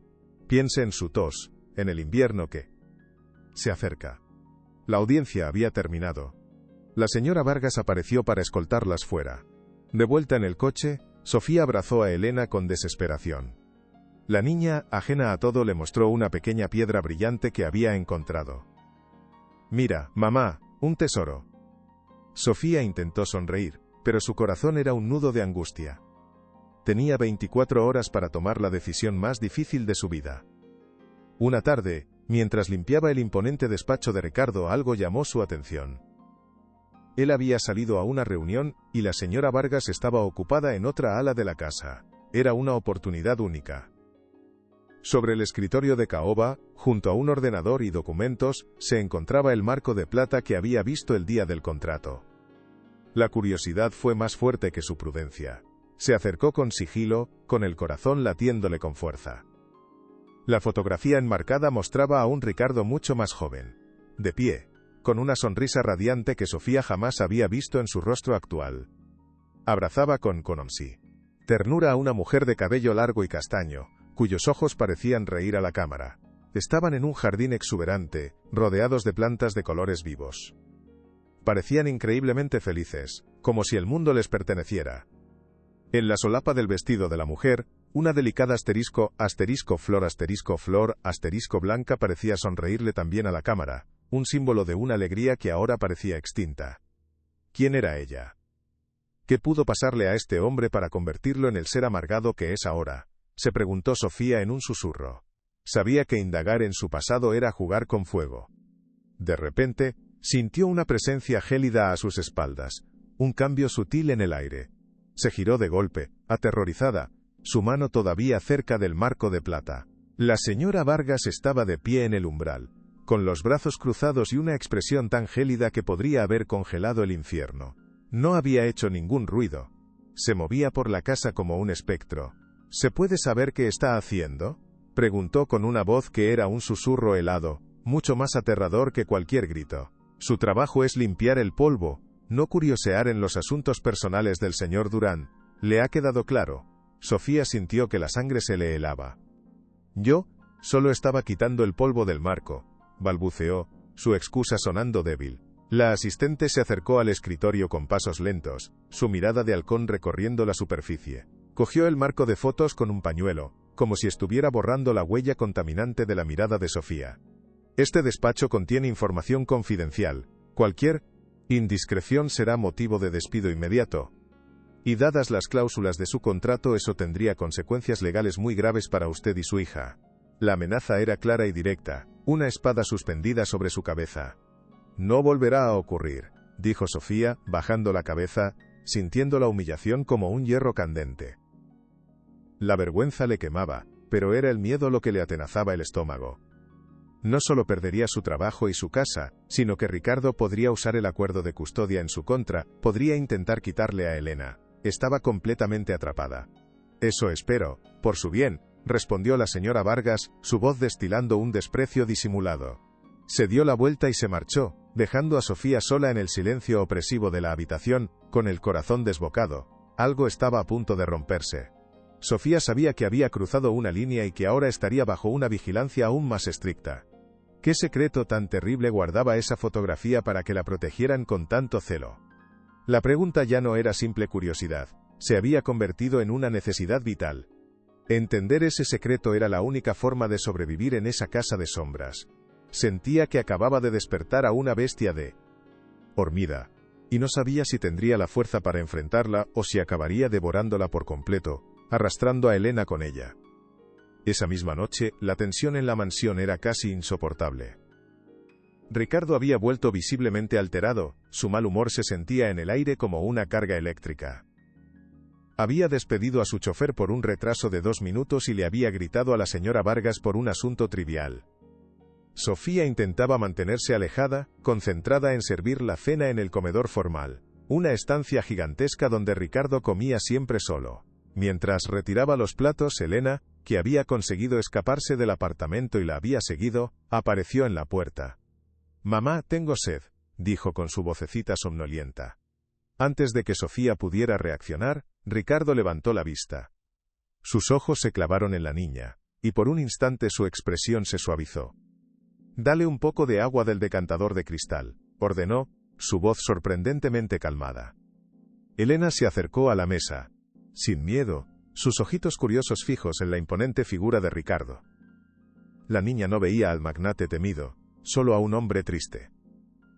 Piense en su tos, en el invierno que se acerca. La audiencia había terminado. La señora Vargas apareció para escoltarlas fuera. De vuelta en el coche, Sofía abrazó a Elena con desesperación. La niña, ajena a todo, le mostró una pequeña piedra brillante que había encontrado. «Mira, mamá, un tesoro». Sofía intentó sonreír, pero su corazón era un nudo de angustia. Tenía 24 horas para tomar la decisión más difícil de su vida. Una tarde, mientras limpiaba el imponente despacho de Ricardo, algo llamó su atención. Él había salido a una reunión, y la señora Vargas estaba ocupada en otra ala de la casa. Era una oportunidad única. Sobre el escritorio de caoba, junto a un ordenador y documentos, se encontraba el marco de plata que había visto el día del contrato. La curiosidad fue más fuerte que su prudencia. Se acercó con sigilo, con el corazón latiéndole con fuerza. La fotografía enmarcada mostraba a un Ricardo mucho más joven, de pie, con una sonrisa radiante que Sofía jamás había visto en su rostro actual. Abrazaba con ternura a una mujer de cabello largo y castaño, cuyos ojos parecían reír a la cámara. Estaban en un jardín exuberante, rodeados de plantas de colores vivos. Parecían increíblemente felices, como si el mundo les perteneciera. En la solapa del vestido de la mujer, una delicada flor blanca parecía sonreírle también a la cámara, un símbolo de una alegría que ahora parecía extinta. ¿Quién era ella? ¿Qué pudo pasarle a este hombre para convertirlo en el ser amargado que es ahora?, se preguntó Sofía en un susurro. Sabía que indagar en su pasado era jugar con fuego. De repente, sintió una presencia gélida a sus espaldas, un cambio sutil en el aire. Se giró de golpe, aterrorizada, su mano todavía cerca del marco de plata. La señora Vargas estaba de pie en el umbral, con los brazos cruzados y una expresión tan gélida que podría haber congelado el infierno. No había hecho ningún ruido. Se movía por la casa como un espectro. ¿Se puede saber qué está haciendo?, preguntó con una voz que era un susurro helado, mucho más aterrador que cualquier grito. Su trabajo es limpiar el polvo, no curiosear en los asuntos personales del señor Durán. ¿Le ha quedado claro? Sofía sintió que la sangre se le helaba. Yo solo estaba quitando el polvo del marco, balbuceó, su excusa sonando débil. La asistente se acercó al escritorio con pasos lentos, su mirada de halcón recorriendo la superficie. Cogió el marco de fotos con un pañuelo, como si estuviera borrando la huella contaminante de la mirada de Sofía. Este despacho contiene información confidencial. Cualquier indiscreción será motivo de despido inmediato. Y dadas las cláusulas de su contrato, eso tendría consecuencias legales muy graves para usted y su hija. La amenaza era clara y directa, una espada suspendida sobre su cabeza. No volverá a ocurrir, dijo Sofía, bajando la cabeza, sintiendo la humillación como un hierro candente. La vergüenza le quemaba, pero era el miedo lo que le atenazaba el estómago. No solo perdería su trabajo y su casa, sino que Ricardo podría usar el acuerdo de custodia en su contra, podría intentar quitarle a Elena. Estaba completamente atrapada. Eso espero, por su bien, respondió la señora Vargas, su voz destilando un desprecio disimulado. Se dio la vuelta y se marchó, dejando a Sofía sola en el silencio opresivo de la habitación, con el corazón desbocado. Algo estaba a punto de romperse. Sofía sabía que había cruzado una línea y que ahora estaría bajo una vigilancia aún más estricta. ¿Qué secreto tan terrible guardaba esa fotografía para que la protegieran con tanto celo? La pregunta ya no era simple curiosidad, se había convertido en una necesidad vital. Entender ese secreto era la única forma de sobrevivir en esa casa de sombras. Sentía que acababa de despertar a una bestia dormida, y no sabía si tendría la fuerza para enfrentarla o si acabaría devorándola por completo, arrastrando a Elena con ella. Esa misma noche, la tensión en la mansión era casi insoportable. Ricardo había vuelto visiblemente alterado, su mal humor se sentía en el aire como una carga eléctrica. Había despedido a su chofer por un retraso de 2 minutos y le había gritado a la señora Vargas por un asunto trivial. Sofía intentaba mantenerse alejada, concentrada en servir la cena en el comedor formal, una estancia gigantesca donde Ricardo comía siempre solo. Mientras retiraba los platos, Elena, que había conseguido escaparse del apartamento y la había seguido, apareció en la puerta. «Mamá, tengo sed», dijo con su vocecita somnolienta. Antes de que Sofía pudiera reaccionar, Ricardo levantó la vista. Sus ojos se clavaron en la niña, y por un instante su expresión se suavizó. «Dale un poco de agua del decantador de cristal», ordenó, su voz sorprendentemente calmada. Elena se acercó a la mesa, sin miedo, sus ojitos curiosos fijos en la imponente figura de Ricardo. La niña no veía al magnate temido, solo a un hombre triste.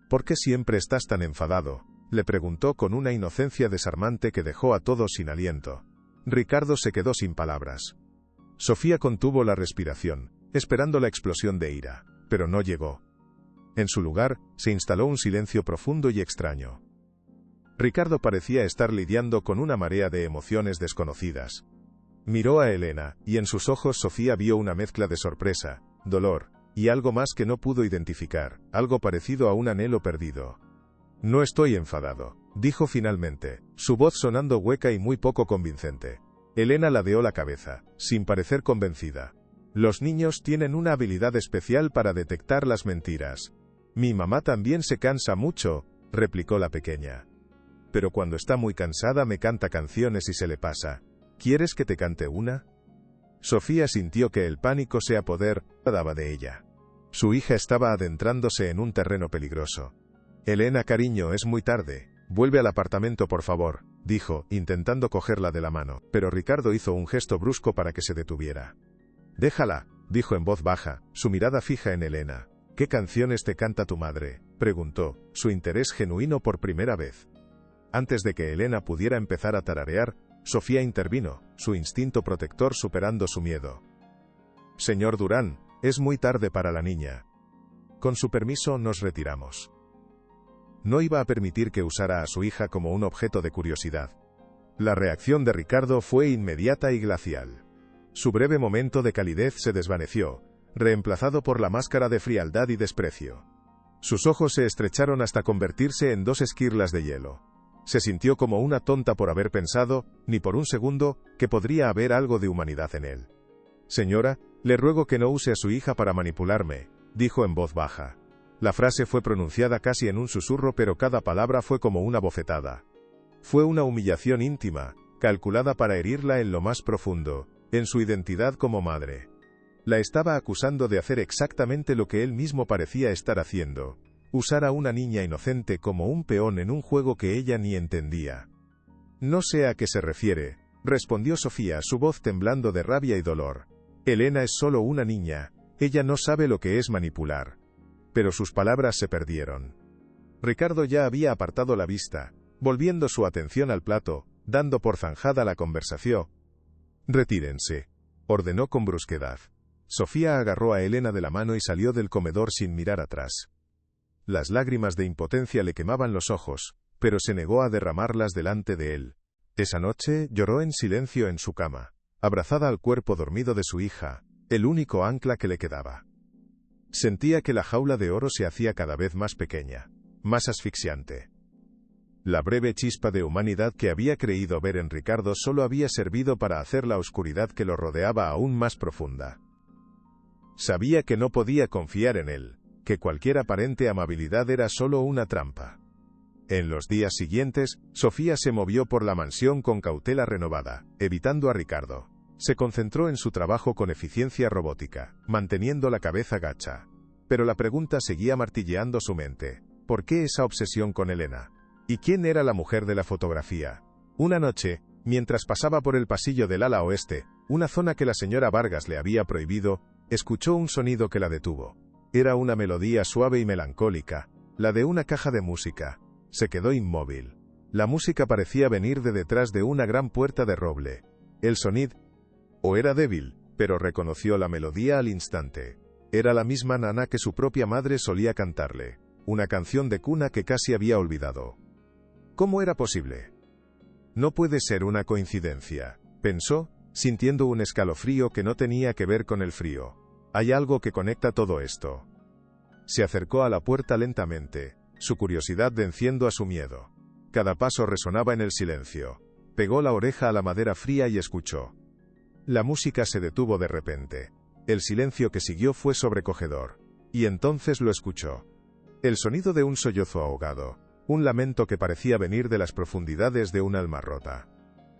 «¿Por qué siempre estás tan enfadado?», le preguntó con una inocencia desarmante que dejó a todos sin aliento. Ricardo se quedó sin palabras. Sofía contuvo la respiración, esperando la explosión de ira, pero no llegó. En su lugar, se instaló un silencio profundo y extraño. Ricardo parecía estar lidiando con una marea de emociones desconocidas. Miró a Elena, y en sus ojos Sofía vio una mezcla de sorpresa, dolor, y algo más que no pudo identificar, algo parecido a un anhelo perdido. «No estoy enfadado», dijo finalmente, su voz sonando hueca y muy poco convincente. Elena ladeó la cabeza, sin parecer convencida. «Los niños tienen una habilidad especial para detectar las mentiras. Mi mamá también se cansa mucho», replicó la pequeña. «Pero cuando está muy cansada me canta canciones y se le pasa. ¿Quieres que te cante una?». Sofía sintió que el pánico se apoderaba de ella. Su hija estaba adentrándose en un terreno peligroso. «Elena, cariño, es muy tarde. Vuelve al apartamento, por favor», dijo, intentando cogerla de la mano, pero Ricardo hizo un gesto brusco para que se detuviera. «Déjala», dijo en voz baja, su mirada fija en Elena. «¿Qué canciones te canta tu madre?», preguntó, su interés genuino por primera vez. Antes de que Elena pudiera empezar a tararear, Sofía intervino, su instinto protector superando su miedo. «Señor Durán, es muy tarde para la niña. Con su permiso nos retiramos». No iba a permitir que usara a su hija como un objeto de curiosidad. La reacción de Ricardo fue inmediata y glacial. Su breve momento de calidez se desvaneció, reemplazado por la máscara de frialdad y desprecio. Sus ojos se estrecharon hasta convertirse en 2 esquirlas de hielo. Se sintió como una tonta por haber pensado, ni por un segundo, que podría haber algo de humanidad en él. «Señora, le ruego que no use a su hija para manipularme», dijo en voz baja. La frase fue pronunciada casi en un susurro, pero cada palabra fue como una bofetada. Fue una humillación íntima, calculada para herirla en lo más profundo, en su identidad como madre. La estaba acusando de hacer exactamente lo que él mismo parecía estar haciendo, usar a una niña inocente como un peón en un juego que ella ni entendía. «No sé a qué se refiere», respondió Sofía, su voz temblando de rabia y dolor. «Elena es solo una niña, ella no sabe lo que es manipular». Pero sus palabras se perdieron. Ricardo ya había apartado la vista, volviendo su atención al plato, dando por zanjada la conversación. «Retírense», ordenó con brusquedad. Sofía agarró a Elena de la mano y salió del comedor sin mirar atrás. Las lágrimas de impotencia le quemaban los ojos, pero se negó a derramarlas delante de él. Esa noche lloró en silencio en su cama, abrazada al cuerpo dormido de su hija, el único ancla que le quedaba. Sentía que la jaula de oro se hacía cada vez más pequeña, más asfixiante. La breve chispa de humanidad que había creído ver en Ricardo solo había servido para hacer la oscuridad que lo rodeaba aún más profunda. Sabía que no podía confiar en él, que cualquier aparente amabilidad era solo una trampa. En los días siguientes, Sofía se movió por la mansión con cautela renovada, evitando a Ricardo. Se concentró en su trabajo con eficiencia robótica, manteniendo la cabeza gacha. Pero la pregunta seguía martilleando su mente. ¿Por qué esa obsesión con Elena? ¿Y quién era la mujer de la fotografía? Una noche, mientras pasaba por el pasillo del ala oeste, una zona que la señora Vargas le había prohibido, escuchó un sonido que la detuvo. Era una melodía suave y melancólica, la de una caja de música. Se quedó inmóvil. La música parecía venir de detrás de una gran puerta de roble. El sonido era débil, pero reconoció la melodía al instante. Era la misma nana que su propia madre solía cantarle, una canción de cuna que casi había olvidado. ¿Cómo era posible? No puede ser una coincidencia, pensó, sintiendo un escalofrío que no tenía que ver con el frío. Hay algo que conecta todo esto. Se acercó a la puerta lentamente, su curiosidad venciendo a su miedo. Cada paso resonaba en el silencio. Pegó la oreja a la madera fría y escuchó. La música se detuvo de repente. El silencio que siguió fue sobrecogedor. Y entonces lo escuchó. El sonido de un sollozo ahogado. Un lamento que parecía venir de las profundidades de un alma rota.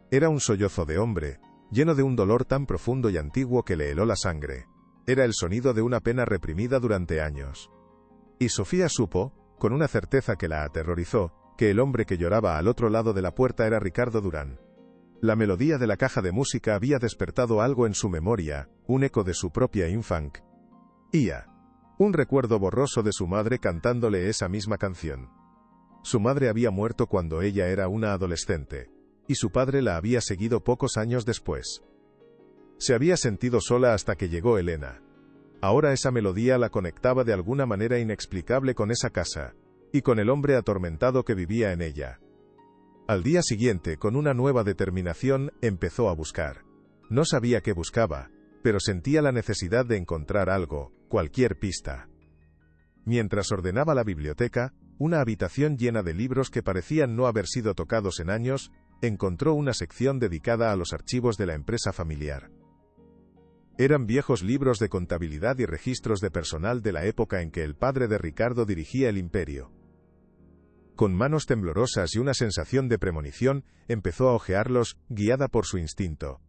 Era un sollozo de hombre, lleno de un dolor tan profundo y antiguo que le heló la sangre. Era el sonido de una pena reprimida durante años. Y Sofía supo, con una certeza que la aterrorizó, que el hombre que lloraba al otro lado de la puerta era Ricardo Durán. La melodía de la caja de música había despertado algo en su memoria, un eco de su propia infancia. Un recuerdo borroso de su madre cantándole esa misma canción. Su madre había muerto cuando ella era una adolescente, y su padre la había seguido pocos años después. Se había sentido sola hasta que llegó Elena. Ahora esa melodía la conectaba de alguna manera inexplicable con esa casa, y con el hombre atormentado que vivía en ella. Al día siguiente, con una nueva determinación, empezó a buscar. No sabía qué buscaba, pero sentía la necesidad de encontrar algo, cualquier pista. Mientras ordenaba la biblioteca, una habitación llena de libros que parecían no haber sido tocados en años, encontró una sección dedicada a los archivos de la empresa familiar. Eran viejos libros de contabilidad y registros de personal de la época en que el padre de Ricardo dirigía el imperio. Con manos temblorosas y una sensación de premonición, empezó a hojearlos, guiada por su instinto.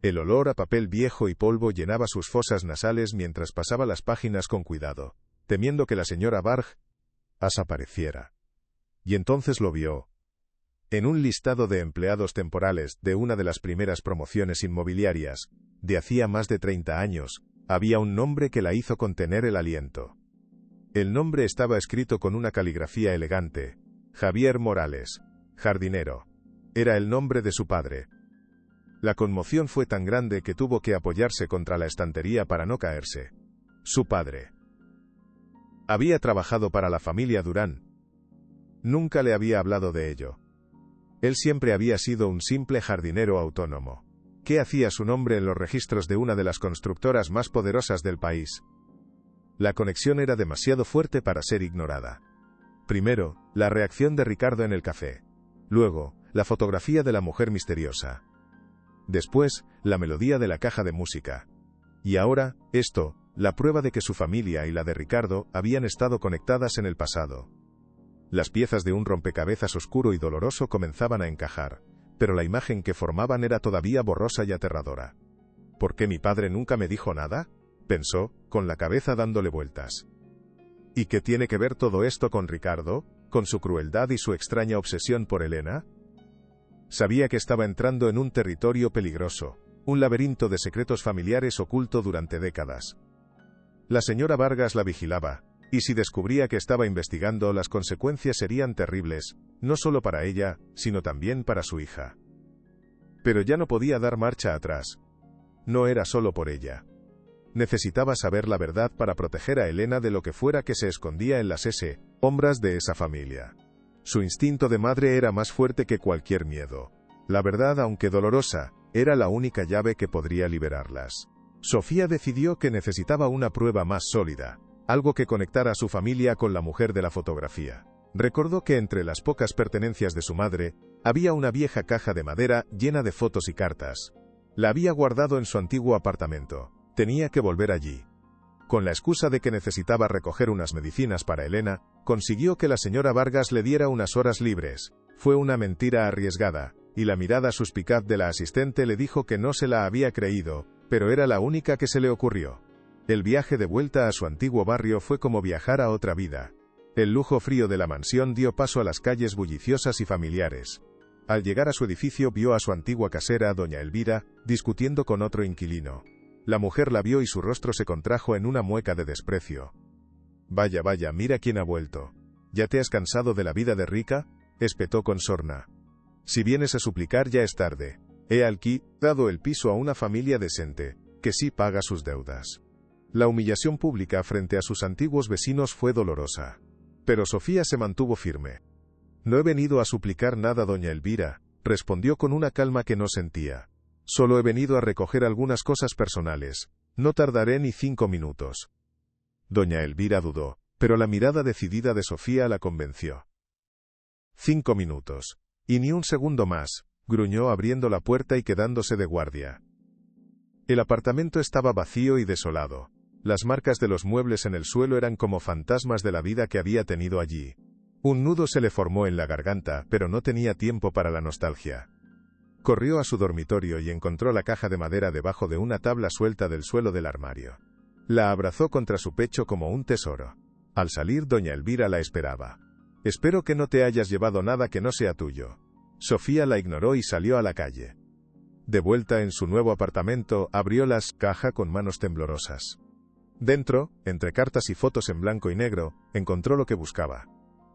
El olor a papel viejo y polvo llenaba sus fosas nasales mientras pasaba las páginas con cuidado, temiendo que la señora Vargas apareciera. Y entonces lo vio. En un listado de empleados temporales de una de las primeras promociones inmobiliarias, de hacía más de 30 años, había un nombre que la hizo contener el aliento. El nombre estaba escrito con una caligrafía elegante: Javier Morales, jardinero. Era el nombre de su padre. La conmoción fue tan grande que tuvo que apoyarse contra la estantería para no caerse. Su padre había trabajado para la familia Durán. Nunca le había hablado de ello. Él siempre había sido un simple jardinero autónomo. ¿Qué hacía su nombre en los registros de una de las constructoras más poderosas del país? La conexión era demasiado fuerte para ser ignorada. Primero, la reacción de Ricardo en el café. Luego, la fotografía de la mujer misteriosa. Después, la melodía de la caja de música. Y ahora, esto, la prueba de que su familia y la de Ricardo habían estado conectadas en el pasado. Las piezas de un rompecabezas oscuro y doloroso comenzaban a encajar, pero la imagen que formaban era todavía borrosa y aterradora. ¿Por qué mi padre nunca me dijo nada?, pensó, con la cabeza dándole vueltas. ¿Y qué tiene que ver todo esto con Ricardo, con su crueldad y su extraña obsesión por Elena? Sabía que estaba entrando en un territorio peligroso, un laberinto de secretos familiares oculto durante décadas. La señora Vargas la vigilaba, y si descubría que estaba investigando, las consecuencias serían terribles, no solo para ella, sino también para su hija. Pero ya no podía dar marcha atrás. No era solo por ella. Necesitaba saber la verdad para proteger a Elena de lo que fuera que se escondía en las sombras de esa familia. Su instinto de madre era más fuerte que cualquier miedo. La verdad, aunque dolorosa, era la única llave que podría liberarlas. Sofía decidió que necesitaba una prueba más sólida, algo que conectara a su familia con la mujer de la fotografía. Recordó que entre las pocas pertenencias de su madre, había una vieja caja de madera llena de fotos y cartas. La había guardado en su antiguo apartamento. Tenía que volver allí. Con la excusa de que necesitaba recoger unas medicinas para Elena, consiguió que la señora Vargas le diera unas horas libres. Fue una mentira arriesgada, y la mirada suspicaz de la asistente le dijo que no se la había creído, pero era la única que se le ocurrió. El viaje de vuelta a su antiguo barrio fue como viajar a otra vida. El lujo frío de la mansión dio paso a las calles bulliciosas y familiares. Al llegar a su edificio vio a su antigua casera, doña Elvira, discutiendo con otro inquilino. La mujer la vio y su rostro se contrajo en una mueca de desprecio. «Vaya, vaya, mira quién ha vuelto. ¿Ya te has cansado de la vida de rica?», espetó con sorna. «Si vienes a suplicar ya es tarde. He alquilado el piso a una familia decente, que sí paga sus deudas». La humillación pública frente a sus antiguos vecinos fue dolorosa. Pero Sofía se mantuvo firme. No he venido a suplicar nada, doña Elvira, respondió con una calma que no sentía. Solo he venido a recoger algunas cosas personales. No tardaré ni 5 minutos. Doña Elvira dudó, pero la mirada decidida de Sofía la convenció. 5 minutos. Y ni un segundo más, gruñó abriendo la puerta y quedándose de guardia. El apartamento estaba vacío y desolado. Las marcas de los muebles en el suelo eran como fantasmas de la vida que había tenido allí. Un nudo se le formó en la garganta, pero no tenía tiempo para la nostalgia. Corrió a su dormitorio y encontró la caja de madera debajo de una tabla suelta del suelo del armario. La abrazó contra su pecho como un tesoro. Al salir, doña Elvira la esperaba. Espero que no te hayas llevado nada que no sea tuyo. Sofía la ignoró y salió a la calle. De vuelta en su nuevo apartamento, abrió la caja con manos temblorosas. Dentro, entre cartas y fotos en blanco y negro, encontró lo que buscaba.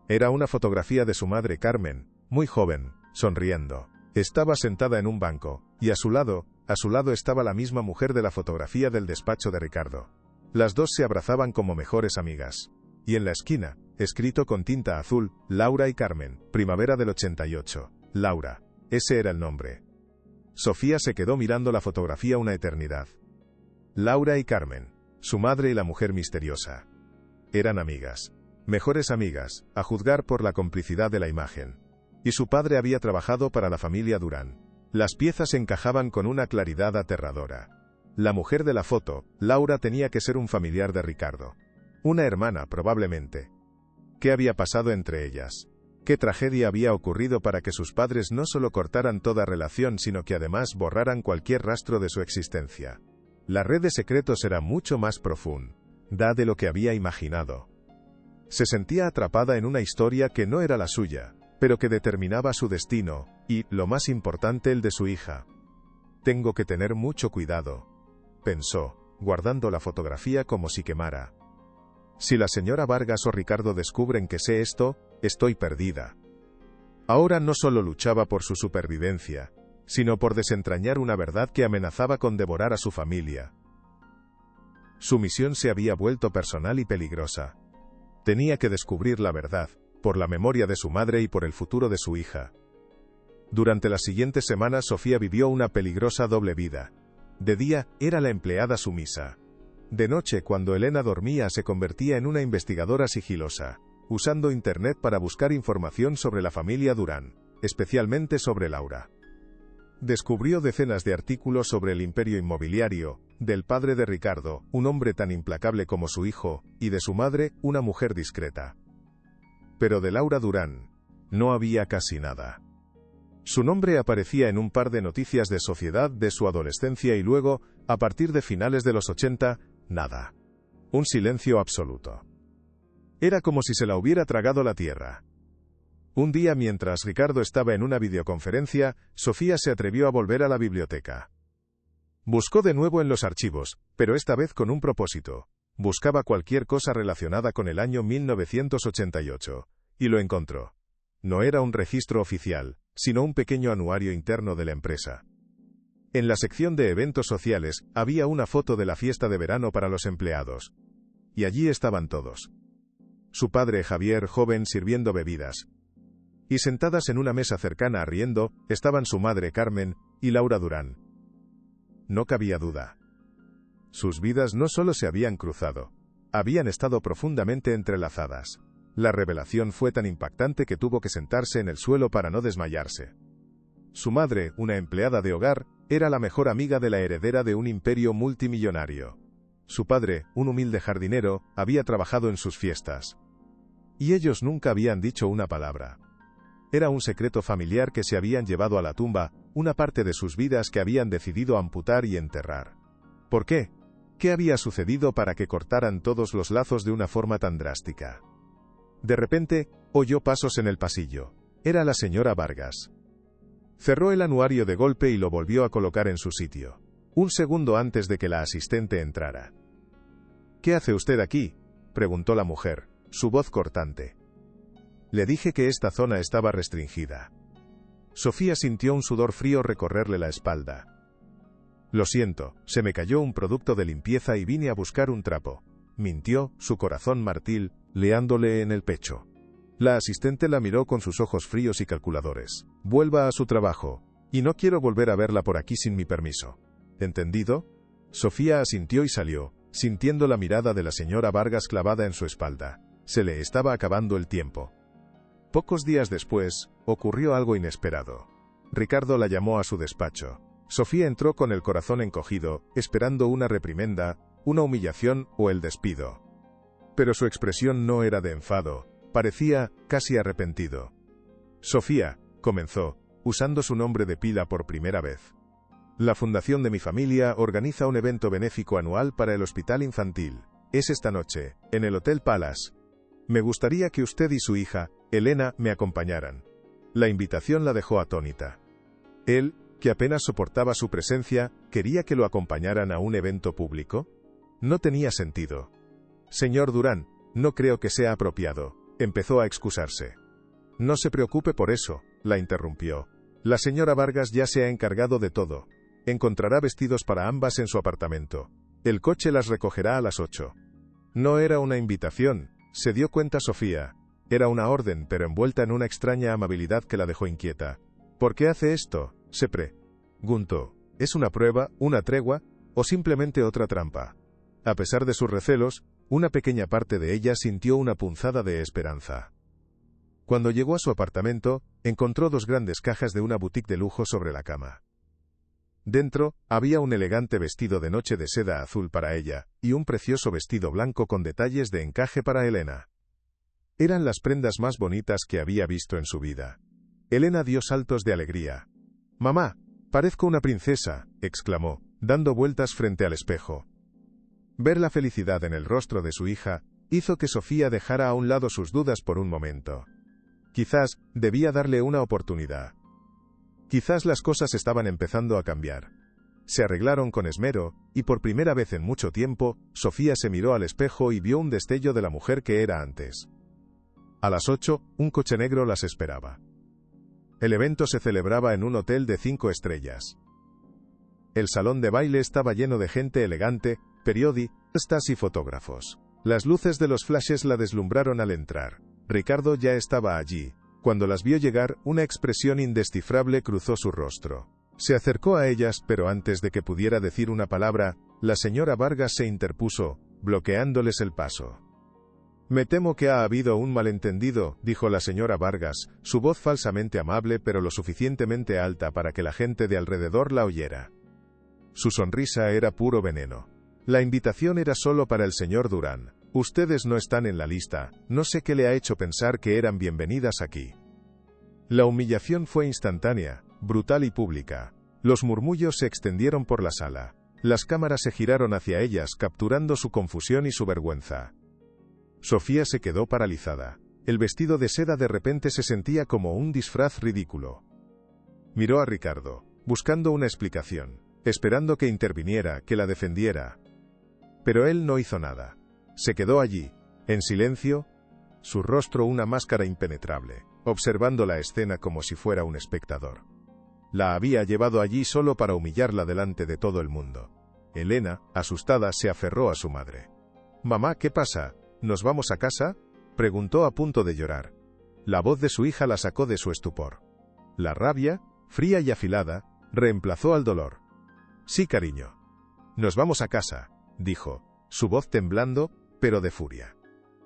Era una fotografía de su madre Carmen, muy joven, sonriendo. Estaba sentada en un banco, y a su lado estaba la misma mujer de la fotografía del despacho de Ricardo. Las dos se abrazaban como mejores amigas. Y en la esquina, escrito con tinta azul, Laura y Carmen, primavera del 88. Laura. Ese era el nombre. Sofía se quedó mirando la fotografía una eternidad. Laura y Carmen, su madre y la mujer misteriosa. Eran amigas. Mejores amigas, a juzgar por la complicidad de la imagen. Y su padre había trabajado para la familia Durán. Las piezas encajaban con una claridad aterradora. La mujer de la foto, Laura, tenía que ser un familiar de Ricardo. Una hermana, probablemente. ¿Qué había pasado entre ellas? ¿Qué tragedia había ocurrido para que sus padres no solo cortaran toda relación, sino que además borraran cualquier rastro de su existencia? La red de secretos era mucho más profunda de lo que había imaginado. Se sentía atrapada en una historia que no era la suya, pero que determinaba su destino, y, lo más importante, el de su hija. Tengo que tener mucho cuidado, pensó, guardando la fotografía como si quemara. Si la señora Vargas o Ricardo descubren que sé esto, estoy perdida. Ahora no solo luchaba por su supervivencia, sino por desentrañar una verdad que amenazaba con devorar a su familia. Su misión se había vuelto personal y peligrosa. Tenía que descubrir la verdad, por la memoria de su madre y por el futuro de su hija. Durante las siguientes semanas Sofía vivió una peligrosa doble vida. De día, era la empleada sumisa. De noche, cuando Elena dormía, se convertía en una investigadora sigilosa, usando Internet para buscar información sobre la familia Durán, especialmente sobre Laura. Descubrió decenas de artículos sobre el imperio inmobiliario, del padre de Ricardo, un hombre tan implacable como su hijo, y de su madre, una mujer discreta. Pero de Laura Durán, no había casi nada. Su nombre aparecía en un par de noticias de sociedad de su adolescencia y luego, a partir de finales de los 80, nada. Un silencio absoluto. Era como si se la hubiera tragado la tierra. Un día, mientras Ricardo estaba en una videoconferencia, Sofía se atrevió a volver a la biblioteca. Buscó de nuevo en los archivos, pero esta vez con un propósito. Buscaba cualquier cosa relacionada con el año 1988, y lo encontró. No era un registro oficial, sino un pequeño anuario interno de la empresa. En la sección de eventos sociales, había una foto de la fiesta de verano para los empleados. Y allí estaban todos. Su padre Javier, joven, sirviendo bebidas. Y sentadas en una mesa cercana riendo, estaban su madre Carmen y Laura Durán. No cabía duda. Sus vidas no solo se habían cruzado, habían estado profundamente entrelazadas. La revelación fue tan impactante que tuvo que sentarse en el suelo para no desmayarse. Su madre, una empleada de hogar, era la mejor amiga de la heredera de un imperio multimillonario. Su padre, un humilde jardinero, había trabajado en sus fiestas. Y ellos nunca habían dicho una palabra. Era un secreto familiar que se habían llevado a la tumba, una parte de sus vidas que habían decidido amputar y enterrar. ¿Por qué? ¿Qué había sucedido para que cortaran todos los lazos de una forma tan drástica? De repente, oyó pasos en el pasillo. Era la señora Vargas. Cerró el anuario de golpe y lo volvió a colocar en su sitio. Un segundo antes de que la asistente entrara. ¿Qué hace usted aquí?, preguntó la mujer, su voz cortante. Le dije que esta zona estaba restringida. Sofía sintió un sudor frío recorrerle la espalda. Lo siento, se me cayó un producto de limpieza y vine a buscar un trapo. Mintió, su corazón martil, leándole en el pecho. La asistente la miró con sus ojos fríos y calculadores. Vuelva a su trabajo. Y no quiero volver a verla por aquí sin mi permiso. ¿Entendido? Sofía asintió y salió, sintiendo la mirada de la señora Vargas clavada en su espalda. Se le estaba acabando el tiempo. Pocos días después, ocurrió algo inesperado. Ricardo la llamó a su despacho. Sofía entró con el corazón encogido, esperando una reprimenda, una humillación o el despido. Pero su expresión no era de enfado, parecía casi arrepentido. Sofía, comenzó, usando su nombre de pila por primera vez. La fundación de mi familia organiza un evento benéfico anual para el hospital infantil. Es esta noche, en el Hotel Palace. Me gustaría que usted y su hija, Elena, me acompañaran. La invitación la dejó atónita. Él, que apenas soportaba su presencia, ¿quería que lo acompañaran a un evento público? No tenía sentido. Señor Durán, no creo que sea apropiado. Empezó a excusarse. No se preocupe por eso, la interrumpió. La señora Vargas ya se ha encargado de todo. Encontrará vestidos para ambas en su apartamento. El coche las recogerá a las 8. No era una invitación, se dio cuenta Sofía. Era una orden, pero envuelta en una extraña amabilidad que la dejó inquieta. ¿Por qué hace esto? Se preguntó. ¿Es una prueba, una tregua, o simplemente otra trampa? A pesar de sus recelos, una pequeña parte de ella sintió una punzada de esperanza. Cuando llegó a su apartamento, encontró 2 grandes cajas de una boutique de lujo sobre la cama. Dentro, había un elegante vestido de noche de seda azul para ella, y un precioso vestido blanco con detalles de encaje para Elena. Eran las prendas más bonitas que había visto en su vida. Elena dio saltos de alegría. «Mamá, parezco una princesa», exclamó, dando vueltas frente al espejo. Ver la felicidad en el rostro de su hija hizo que Sofía dejara a un lado sus dudas por un momento. Quizás debía darle una oportunidad. Quizás las cosas estaban empezando a cambiar. Se arreglaron con esmero, y por primera vez en mucho tiempo, Sofía se miró al espejo y vio un destello de la mujer que era antes. A las 8, un coche negro las esperaba. El evento se celebraba en un hotel de 5 estrellas. El salón de baile estaba lleno de gente elegante, periodistas y fotógrafos. Las luces de los flashes la deslumbraron al entrar. Ricardo ya estaba allí. Cuando las vio llegar, una expresión indescifrable cruzó su rostro. Se acercó a ellas, pero antes de que pudiera decir una palabra, la señora Vargas se interpuso, bloqueándoles el paso. «Me temo que ha habido un malentendido», dijo la señora Vargas, su voz falsamente amable pero lo suficientemente alta para que la gente de alrededor la oyera. Su sonrisa era puro veneno. «La invitación era solo para el señor Durán. Ustedes no están en la lista, no sé qué le ha hecho pensar que eran bienvenidas aquí». La humillación fue instantánea, brutal y pública. Los murmullos se extendieron por la sala. Las cámaras se giraron hacia ellas, capturando su confusión y su vergüenza. Sofía se quedó paralizada. El vestido de seda de repente se sentía como un disfraz ridículo. Miró a Ricardo, buscando una explicación, esperando que interviniera, que la defendiera. Pero él no hizo nada. Se quedó allí, en silencio, su rostro una máscara impenetrable, observando la escena como si fuera un espectador. La había llevado allí solo para humillarla delante de todo el mundo. Elena, asustada, se aferró a su madre. «Mamá, ¿qué pasa? ¿Nos vamos a casa?», preguntó a punto de llorar. La voz de su hija la sacó de su estupor. La rabia, fría y afilada, reemplazó al dolor. «Sí, cariño. Nos vamos a casa», dijo, su voz temblando, pero de furia.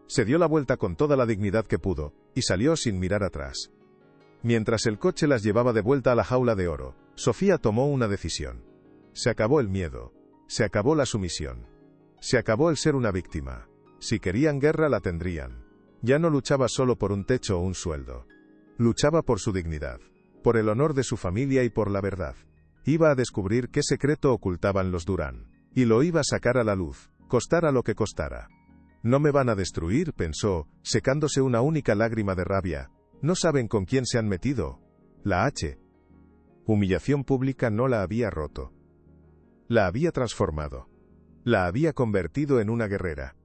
Se dio la vuelta con toda la dignidad que pudo, y salió sin mirar atrás. Mientras el coche las llevaba de vuelta a la jaula de oro, Sofía tomó una decisión. Se acabó el miedo. Se acabó la sumisión. Se acabó el ser una víctima. Si querían guerra la tendrían. Ya no luchaba solo por un techo o un sueldo. Luchaba por su dignidad, por el honor de su familia y por la verdad. Iba a descubrir qué secreto ocultaban los Durán. Y lo iba a sacar a la luz, costara lo que costara. «No me van a destruir», pensó, secándose una única lágrima de rabia. «No saben con quién se han metido». La humillación pública no la había roto. La había transformado. La había convertido en una guerrera.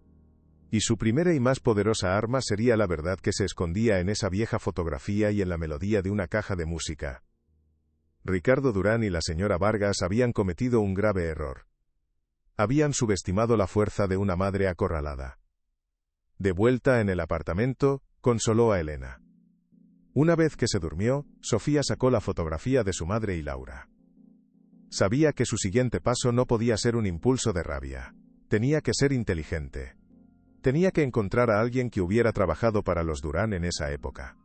Y su primera y más poderosa arma sería la verdad que se escondía en esa vieja fotografía y en la melodía de una caja de música. Ricardo Durán y la señora Vargas habían cometido un grave error. Habían subestimado la fuerza de una madre acorralada. De vuelta en el apartamento, consoló a Elena. Una vez que se durmió, Sofía sacó la fotografía de su madre y Laura. Sabía que su siguiente paso no podía ser un impulso de rabia. Tenía que ser inteligente. Tenía que encontrar a alguien que hubiera trabajado para los Durán en esa época.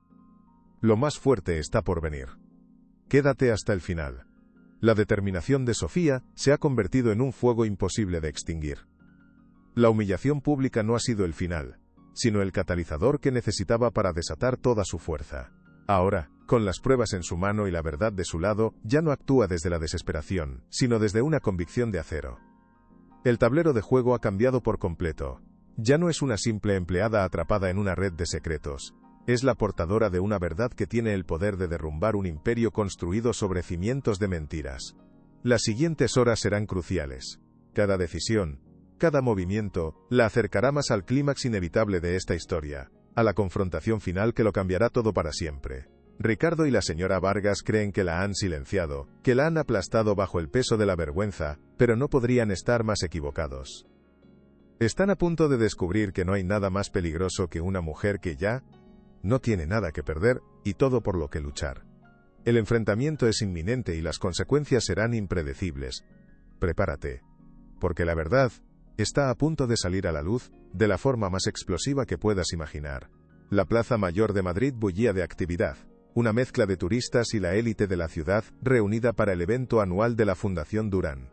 Lo más fuerte está por venir. Quédate hasta el final. La determinación de Sofía se ha convertido en un fuego imposible de extinguir. La humillación pública no ha sido el final, sino el catalizador que necesitaba para desatar toda su fuerza. Ahora, con las pruebas en su mano y la verdad de su lado, ya no actúa desde la desesperación, sino desde una convicción de acero. El tablero de juego ha cambiado por completo. Ya no es una simple empleada atrapada en una red de secretos. Es la portadora de una verdad que tiene el poder de derrumbar un imperio construido sobre cimientos de mentiras. Las siguientes horas serán cruciales. Cada decisión, cada movimiento, la acercará más al clímax inevitable de esta historia, a la confrontación final que lo cambiará todo para siempre. Ricardo y la señora Vargas creen que la han silenciado, que la han aplastado bajo el peso de la vergüenza, pero no podrían estar más equivocados. Están a punto de descubrir que no hay nada más peligroso que una mujer que ya no tiene nada que perder, y todo por lo que luchar. El enfrentamiento es inminente y las consecuencias serán impredecibles. Prepárate. Porque la verdad está a punto de salir a la luz, de la forma más explosiva que puedas imaginar. La Plaza Mayor de Madrid bullía de actividad. Una mezcla de turistas y la élite de la ciudad, reunida para el evento anual de la Fundación Durán.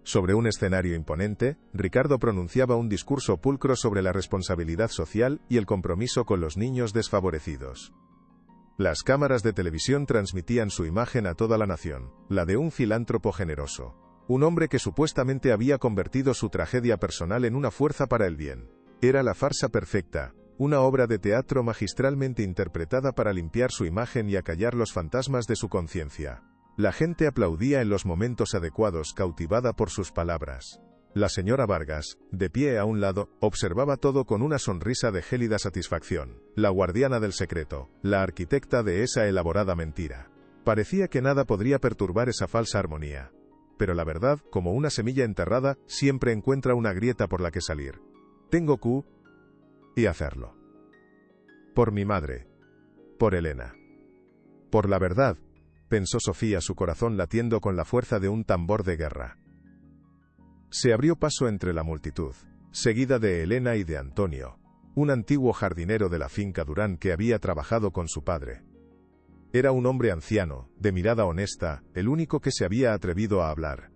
Sobre un escenario imponente, Ricardo pronunciaba un discurso pulcro sobre la responsabilidad social y el compromiso con los niños desfavorecidos. Las cámaras de televisión transmitían su imagen a toda la nación, la de un filántropo generoso. Un hombre que supuestamente había convertido su tragedia personal en una fuerza para el bien. Era la farsa perfecta, una obra de teatro magistralmente interpretada para limpiar su imagen y acallar los fantasmas de su conciencia. La gente aplaudía en los momentos adecuados, cautivada por sus palabras. La señora Vargas, de pie a un lado, observaba todo con una sonrisa de gélida satisfacción. La guardiana del secreto, la arquitecta de esa elaborada mentira. Parecía que nada podría perturbar esa falsa armonía. Pero la verdad, como una semilla enterrada, siempre encuentra una grieta por la que salir. Tengo que hacerlo. Por mi madre. Por Elena. Por la verdad, pensó Sofía, su corazón latiendo con la fuerza de un tambor de guerra. Se abrió paso entre la multitud, seguida de Elena y de Antonio, un antiguo jardinero de la finca Durán que había trabajado con su padre. Era un hombre anciano, de mirada honesta, el único que se había atrevido a hablar.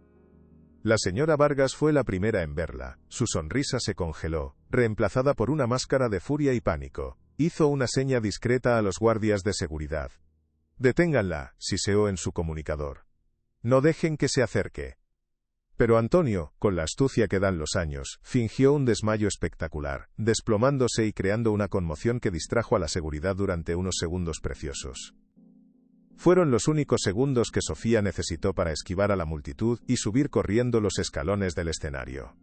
La señora Vargas fue la primera en verla, su sonrisa se congeló, reemplazada por una máscara de furia y pánico. Hizo una seña discreta a los guardias de seguridad. «Deténganla», siseó en su comunicador. «No dejen que se acerque». Pero Antonio, con la astucia que dan los años, fingió un desmayo espectacular, desplomándose y creando una conmoción que distrajo a la seguridad durante unos segundos preciosos. Fueron los únicos segundos que Sofía necesitó para esquivar a la multitud y subir corriendo los escalones del escenario.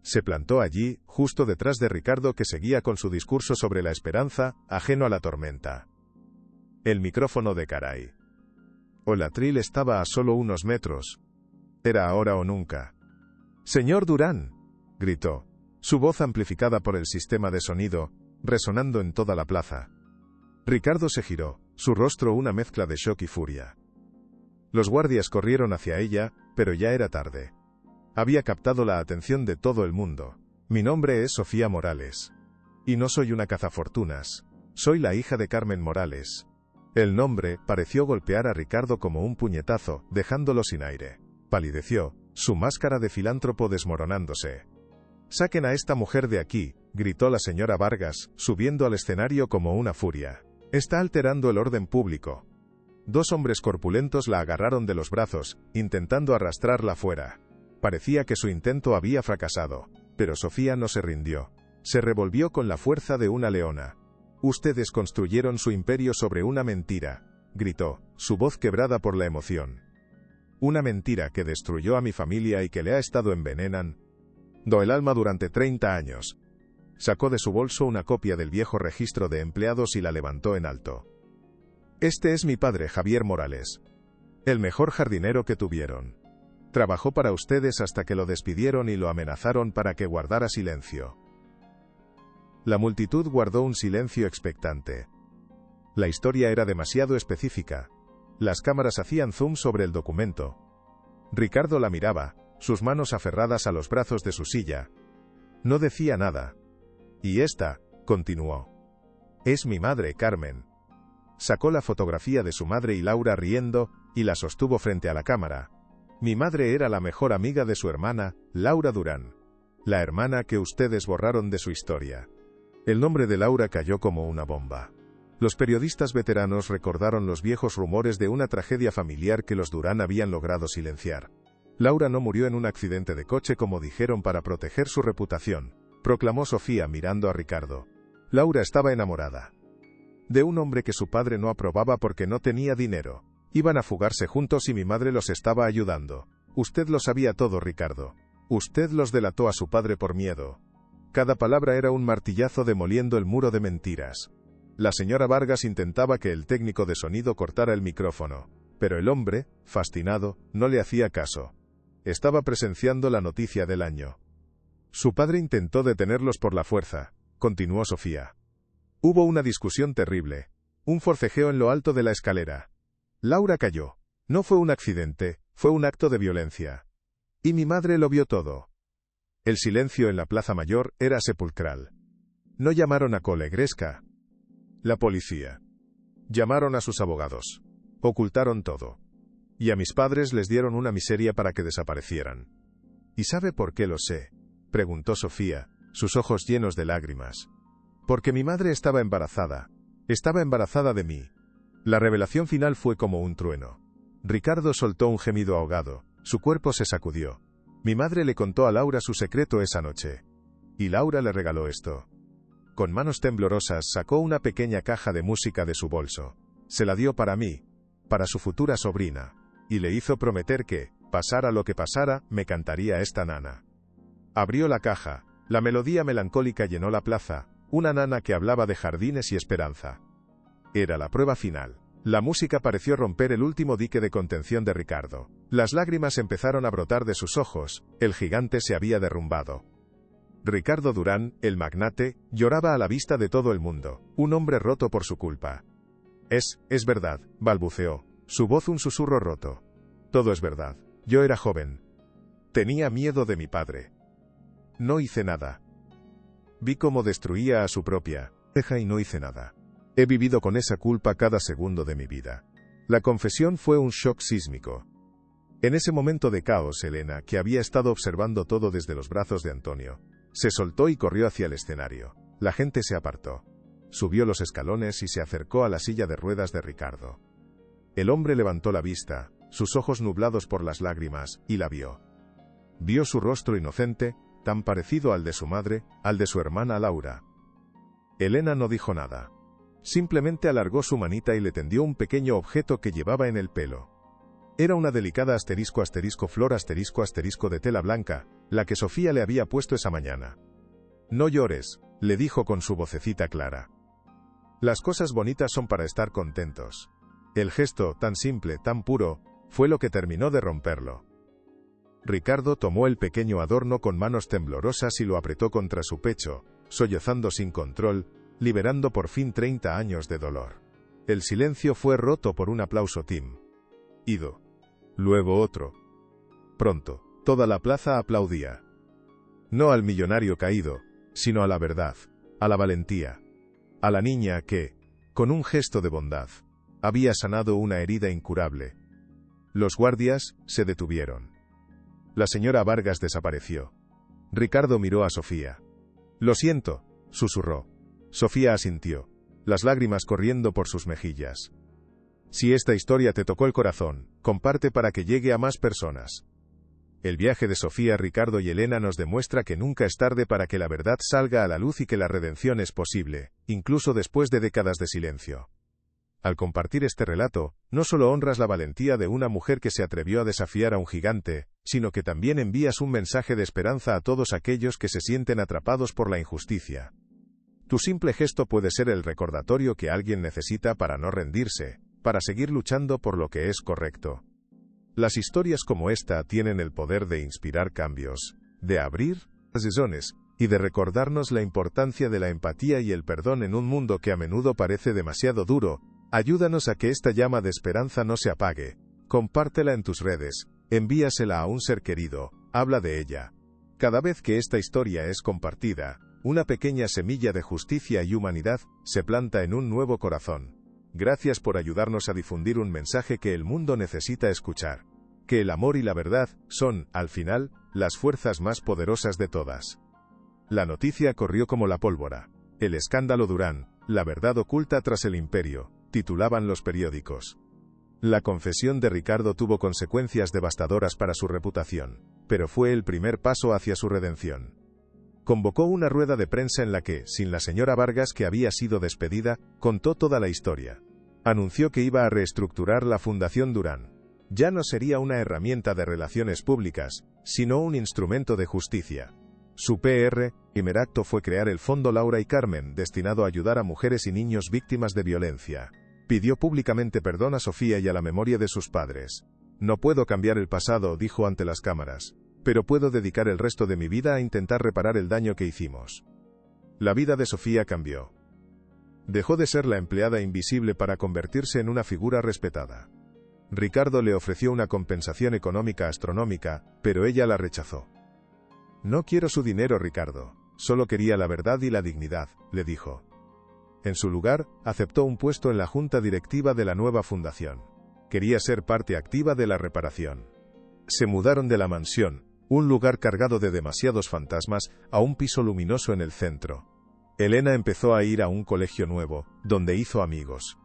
Se plantó allí, justo detrás de Ricardo, que seguía con su discurso sobre la esperanza, ajeno a la tormenta. El micrófono de Caray. El atril estaba a solo unos metros. Era ahora o nunca. «¡Señor Durán!», gritó, su voz amplificada por el sistema de sonido, resonando en toda la plaza. Ricardo se giró, su rostro una mezcla de shock y furia. Los guardias corrieron hacia ella, pero ya era tarde. Había captado la atención de todo el mundo. «Mi nombre es Sofía Morales. Y no soy una cazafortunas. Soy la hija de Carmen Morales». El nombre pareció golpear a Ricardo como un puñetazo, dejándolo sin aire. Palideció, su máscara de filántropo desmoronándose. «¡Saquen a esta mujer de aquí!», gritó la señora Vargas, subiendo al escenario como una furia. «Está alterando el orden público». Dos hombres corpulentos la agarraron de los brazos, intentando arrastrarla fuera. Parecía que su intento había fracasado, pero Sofía no se rindió. Se revolvió con la fuerza de una leona. «Ustedes construyeron su imperio sobre una mentira», gritó, su voz quebrada por la emoción. «Una mentira que destruyó a mi familia y que le ha estado envenenando el alma durante 30 años». Sacó de su bolso una copia del viejo registro de empleados y la levantó en alto. «Este es mi padre, Javier Morales. El mejor jardinero que tuvieron. Trabajó para ustedes hasta que lo despidieron y lo amenazaron para que guardara silencio. La multitud guardó un silencio expectante. La historia era demasiado específica. Las cámaras hacían zoom sobre el documento. Ricardo la miraba, sus manos aferradas a los brazos de su silla. No decía nada. Y esta, continuó. Es mi madre, Carmen. Sacó la fotografía de su madre y Laura riendo, y la sostuvo frente a la cámara. Mi madre era la mejor amiga de su hermana, Laura Durán. La hermana que ustedes borraron de su historia. El nombre de Laura cayó como una bomba. Los periodistas veteranos recordaron los viejos rumores de una tragedia familiar que los Durán habían logrado silenciar. Laura no murió en un accidente de coche como dijeron para proteger su reputación, proclamó Sofía mirando a Ricardo. Laura estaba enamorada de un hombre que su padre no aprobaba porque no tenía dinero. Iban a fugarse juntos y mi madre los estaba ayudando. Usted lo sabía todo, Ricardo. Usted los delató a su padre por miedo. Cada palabra era un martillazo demoliendo el muro de mentiras. La señora Vargas intentaba que el técnico de sonido cortara el micrófono, pero el hombre, fascinado, no le hacía caso. Estaba presenciando la noticia del año. Su padre intentó detenerlos por la fuerza, continuó Sofía. Hubo una discusión terrible, un forcejeo en lo alto de la escalera. Laura cayó. No fue un accidente, fue un acto de violencia. Y mi madre lo vio todo. El silencio en la Plaza Mayor era sepulcral. No llamaron a Colegresca. La policía. Llamaron a sus abogados. Ocultaron todo. Y a mis padres les dieron una miseria para que desaparecieran. ¿Y sabe por qué lo sé?, preguntó Sofía, sus ojos llenos de lágrimas. Porque mi madre estaba embarazada. Estaba embarazada de mí. La revelación final fue como un trueno. Ricardo soltó un gemido ahogado, su cuerpo se sacudió. Mi madre le contó a Laura su secreto esa noche. Y Laura le regaló esto. Con manos temblorosas sacó una pequeña caja de música de su bolso. Se la dio para mí, para su futura sobrina. Y le hizo prometer que, pasara lo que pasara, me cantaría esta nana. Abrió la caja, la melodía melancólica llenó la plaza, una nana que hablaba de jardines y esperanza. Era la prueba final. La música pareció romper el último dique de contención de Ricardo. Las lágrimas empezaron a brotar de sus ojos, el gigante se había derrumbado. Ricardo Durán, el magnate, lloraba a la vista de todo el mundo, un hombre roto por su culpa. Es verdad, balbuceó, su voz un susurro roto. Todo es verdad, yo era joven. Tenía miedo de mi padre. No hice nada. Vi cómo destruía a su propia hija y no hice nada. He vivido con esa culpa cada segundo de mi vida. La confesión fue un shock sísmico. En ese momento de caos, Elena, que había estado observando todo desde los brazos de Antonio, se soltó y corrió hacia el escenario. La gente se apartó. Subió los escalones y se acercó a la silla de ruedas de Ricardo. El hombre levantó la vista, sus ojos nublados por las lágrimas, y la vio. Vio su rostro inocente, tan parecido al de su madre, al de su hermana Laura. Elena no dijo nada. Simplemente alargó su manita y le tendió un pequeño objeto que llevaba en el pelo. Era una delicada flor de tela blanca, la que Sofía le había puesto esa mañana. No llores, le dijo con su vocecita clara. Las cosas bonitas son para estar contentos. El gesto, tan simple, tan puro, fue lo que terminó de romperlo. Ricardo tomó el pequeño adorno con manos temblorosas y lo apretó contra su pecho, sollozando sin control, liberando por fin 30 años de dolor. El silencio fue roto por un aplauso tímido. Luego otro. Pronto, toda la plaza aplaudía. No al millonario caído, sino a la verdad, a la valentía, a la niña que, con un gesto de bondad, había sanado una herida incurable. Los guardias se detuvieron. La señora Vargas desapareció. Ricardo miró a Sofía. Lo siento, susurró. Sofía asintió, las lágrimas corriendo por sus mejillas. Si esta historia te tocó el corazón, comparte para que llegue a más personas. El viaje de Sofía, Ricardo y Elena nos demuestra que nunca es tarde para que la verdad salga a la luz y que la redención es posible, incluso después de décadas de silencio. Al compartir este relato, no solo honras la valentía de una mujer que se atrevió a desafiar a un gigante, sino que también envías un mensaje de esperanza a todos aquellos que se sienten atrapados por la injusticia. Tu simple gesto puede ser el recordatorio que alguien necesita para no rendirse, para seguir luchando por lo que es correcto. Las historias como esta tienen el poder de inspirar cambios, de abrir horizontes y de recordarnos la importancia de la empatía y el perdón en un mundo que a menudo parece demasiado duro. Ayúdanos a que esta llama de esperanza no se apague. Compártela en tus redes, envíasela a un ser querido, habla de ella. Cada vez que esta historia es compartida, una pequeña semilla de justicia y humanidad se planta en un nuevo corazón. Gracias por ayudarnos a difundir un mensaje que el mundo necesita escuchar. Que el amor y la verdad son, al final, las fuerzas más poderosas de todas. La noticia corrió como la pólvora. El escándalo Durán, la verdad oculta tras el imperio, titulaban los periódicos. La confesión de Ricardo tuvo consecuencias devastadoras para su reputación, pero fue el primer paso hacia su redención. Convocó una rueda de prensa en la que, sin la señora Vargas que había sido despedida, contó toda la historia. Anunció que iba a reestructurar la Fundación Durán. Ya no sería una herramienta de relaciones públicas, sino un instrumento de justicia. Su primer acto fue crear el Fondo Laura y Carmen, destinado a ayudar a mujeres y niños víctimas de violencia. Pidió públicamente perdón a Sofía y a la memoria de sus padres. No puedo cambiar el pasado, dijo ante las cámaras, pero puedo dedicar el resto de mi vida a intentar reparar el daño que hicimos. La vida de Sofía cambió. Dejó de ser la empleada invisible para convertirse en una figura respetada. Ricardo le ofreció una compensación económica astronómica, pero ella la rechazó. No quiero su dinero, Ricardo, solo quería la verdad y la dignidad, le dijo. En su lugar, aceptó un puesto en la junta directiva de la nueva fundación. Quería ser parte activa de la reparación. Se mudaron de la mansión, un lugar cargado de demasiados fantasmas, a un piso luminoso en el centro. Elena empezó a ir a un colegio nuevo, donde hizo amigos.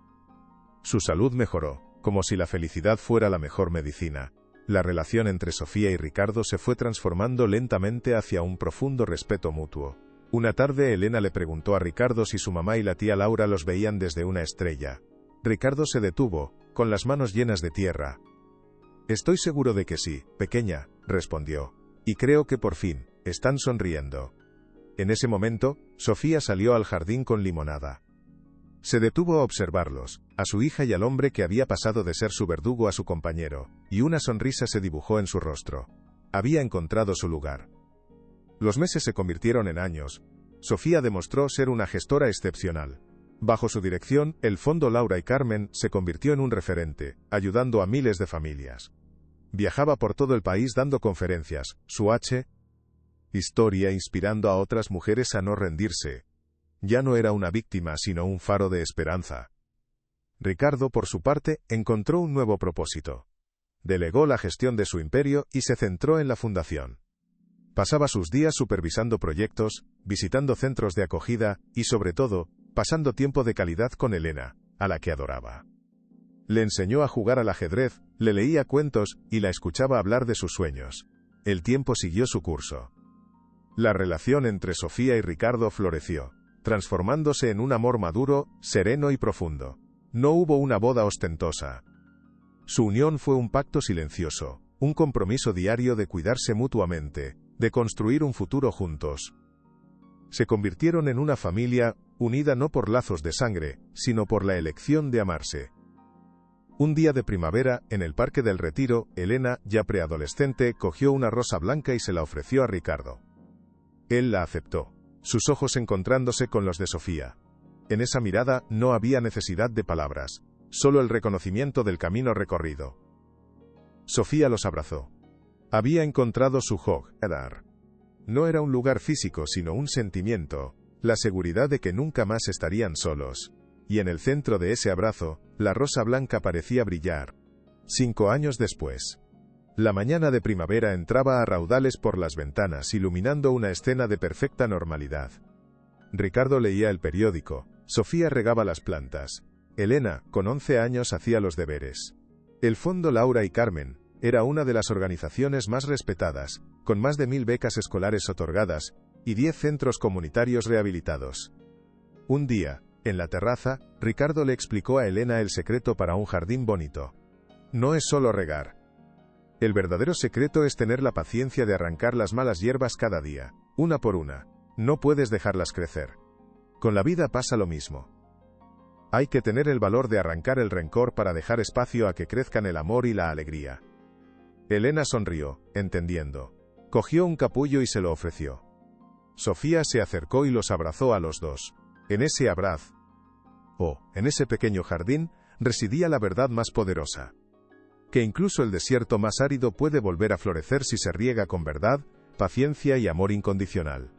Su salud mejoró, como si la felicidad fuera la mejor medicina. La relación entre Sofía y Ricardo se fue transformando lentamente hacia un profundo respeto mutuo. Una tarde Elena le preguntó a Ricardo si su mamá y la tía Laura los veían desde una estrella. Ricardo se detuvo, con las manos llenas de tierra. Estoy seguro de que sí, pequeña, respondió. Y creo que por fin, están sonriendo. En ese momento, Sofía salió al jardín con limonada. Se detuvo a observarlos, a su hija y al hombre que había pasado de ser su verdugo a su compañero, y una sonrisa se dibujó en su rostro. Había encontrado su lugar. Los meses se convirtieron en años. Sofía demostró ser una gestora excepcional. Bajo su dirección, el Fondo Laura y Carmen se convirtió en un referente, ayudando a miles de familias. Viajaba por todo el país dando conferencias, su historia inspirando a otras mujeres a no rendirse. Ya no era una víctima sino un faro de esperanza. Ricardo, por su parte, encontró un nuevo propósito. Delegó la gestión de su imperio y se centró en la fundación. Pasaba sus días supervisando proyectos, visitando centros de acogida y, sobre todo, pasando tiempo de calidad con Elena, a la que adoraba. Le enseñó a jugar al ajedrez, le leía cuentos y la escuchaba hablar de sus sueños. El tiempo siguió su curso. La relación entre Sofía y Ricardo floreció, transformándose en un amor maduro, sereno y profundo. No hubo una boda ostentosa. Su unión fue un pacto silencioso, un compromiso diario de cuidarse mutuamente, de construir un futuro juntos. Se convirtieron en una familia, unida no por lazos de sangre, sino por la elección de amarse. Un día de primavera, en el Parque del Retiro, Elena, ya preadolescente, cogió una rosa blanca y se la ofreció a Ricardo. Él la aceptó, sus ojos encontrándose con los de Sofía. En esa mirada no había necesidad de palabras, solo el reconocimiento del camino recorrido. Sofía los abrazó. Había encontrado su hogar. No era un lugar físico sino un sentimiento, la seguridad de que nunca más estarían solos. Y en el centro de ese abrazo, la rosa blanca parecía brillar. 5 años después. La mañana de primavera entraba a raudales por las ventanas iluminando una escena de perfecta normalidad. Ricardo leía el periódico, Sofía regaba las plantas. Elena, con 11 años, hacía los deberes. El Fondo Laura y Carmen era una de las organizaciones más respetadas, con más de 1000 becas escolares otorgadas y 10 centros comunitarios rehabilitados. Un día, en la terraza, Ricardo le explicó a Elena el secreto para un jardín bonito. No es solo regar. El verdadero secreto es tener la paciencia de arrancar las malas hierbas cada día, una por una. No puedes dejarlas crecer. Con la vida pasa lo mismo. Hay que tener el valor de arrancar el rencor para dejar espacio a que crezcan el amor y la alegría. Elena sonrió, entendiendo. Cogió un capullo y se lo ofreció. Sofía se acercó y los abrazó a los dos. En ese abrazo, en ese pequeño jardín, residía la verdad más poderosa. Que incluso el desierto más árido puede volver a florecer si se riega con verdad, paciencia y amor incondicional.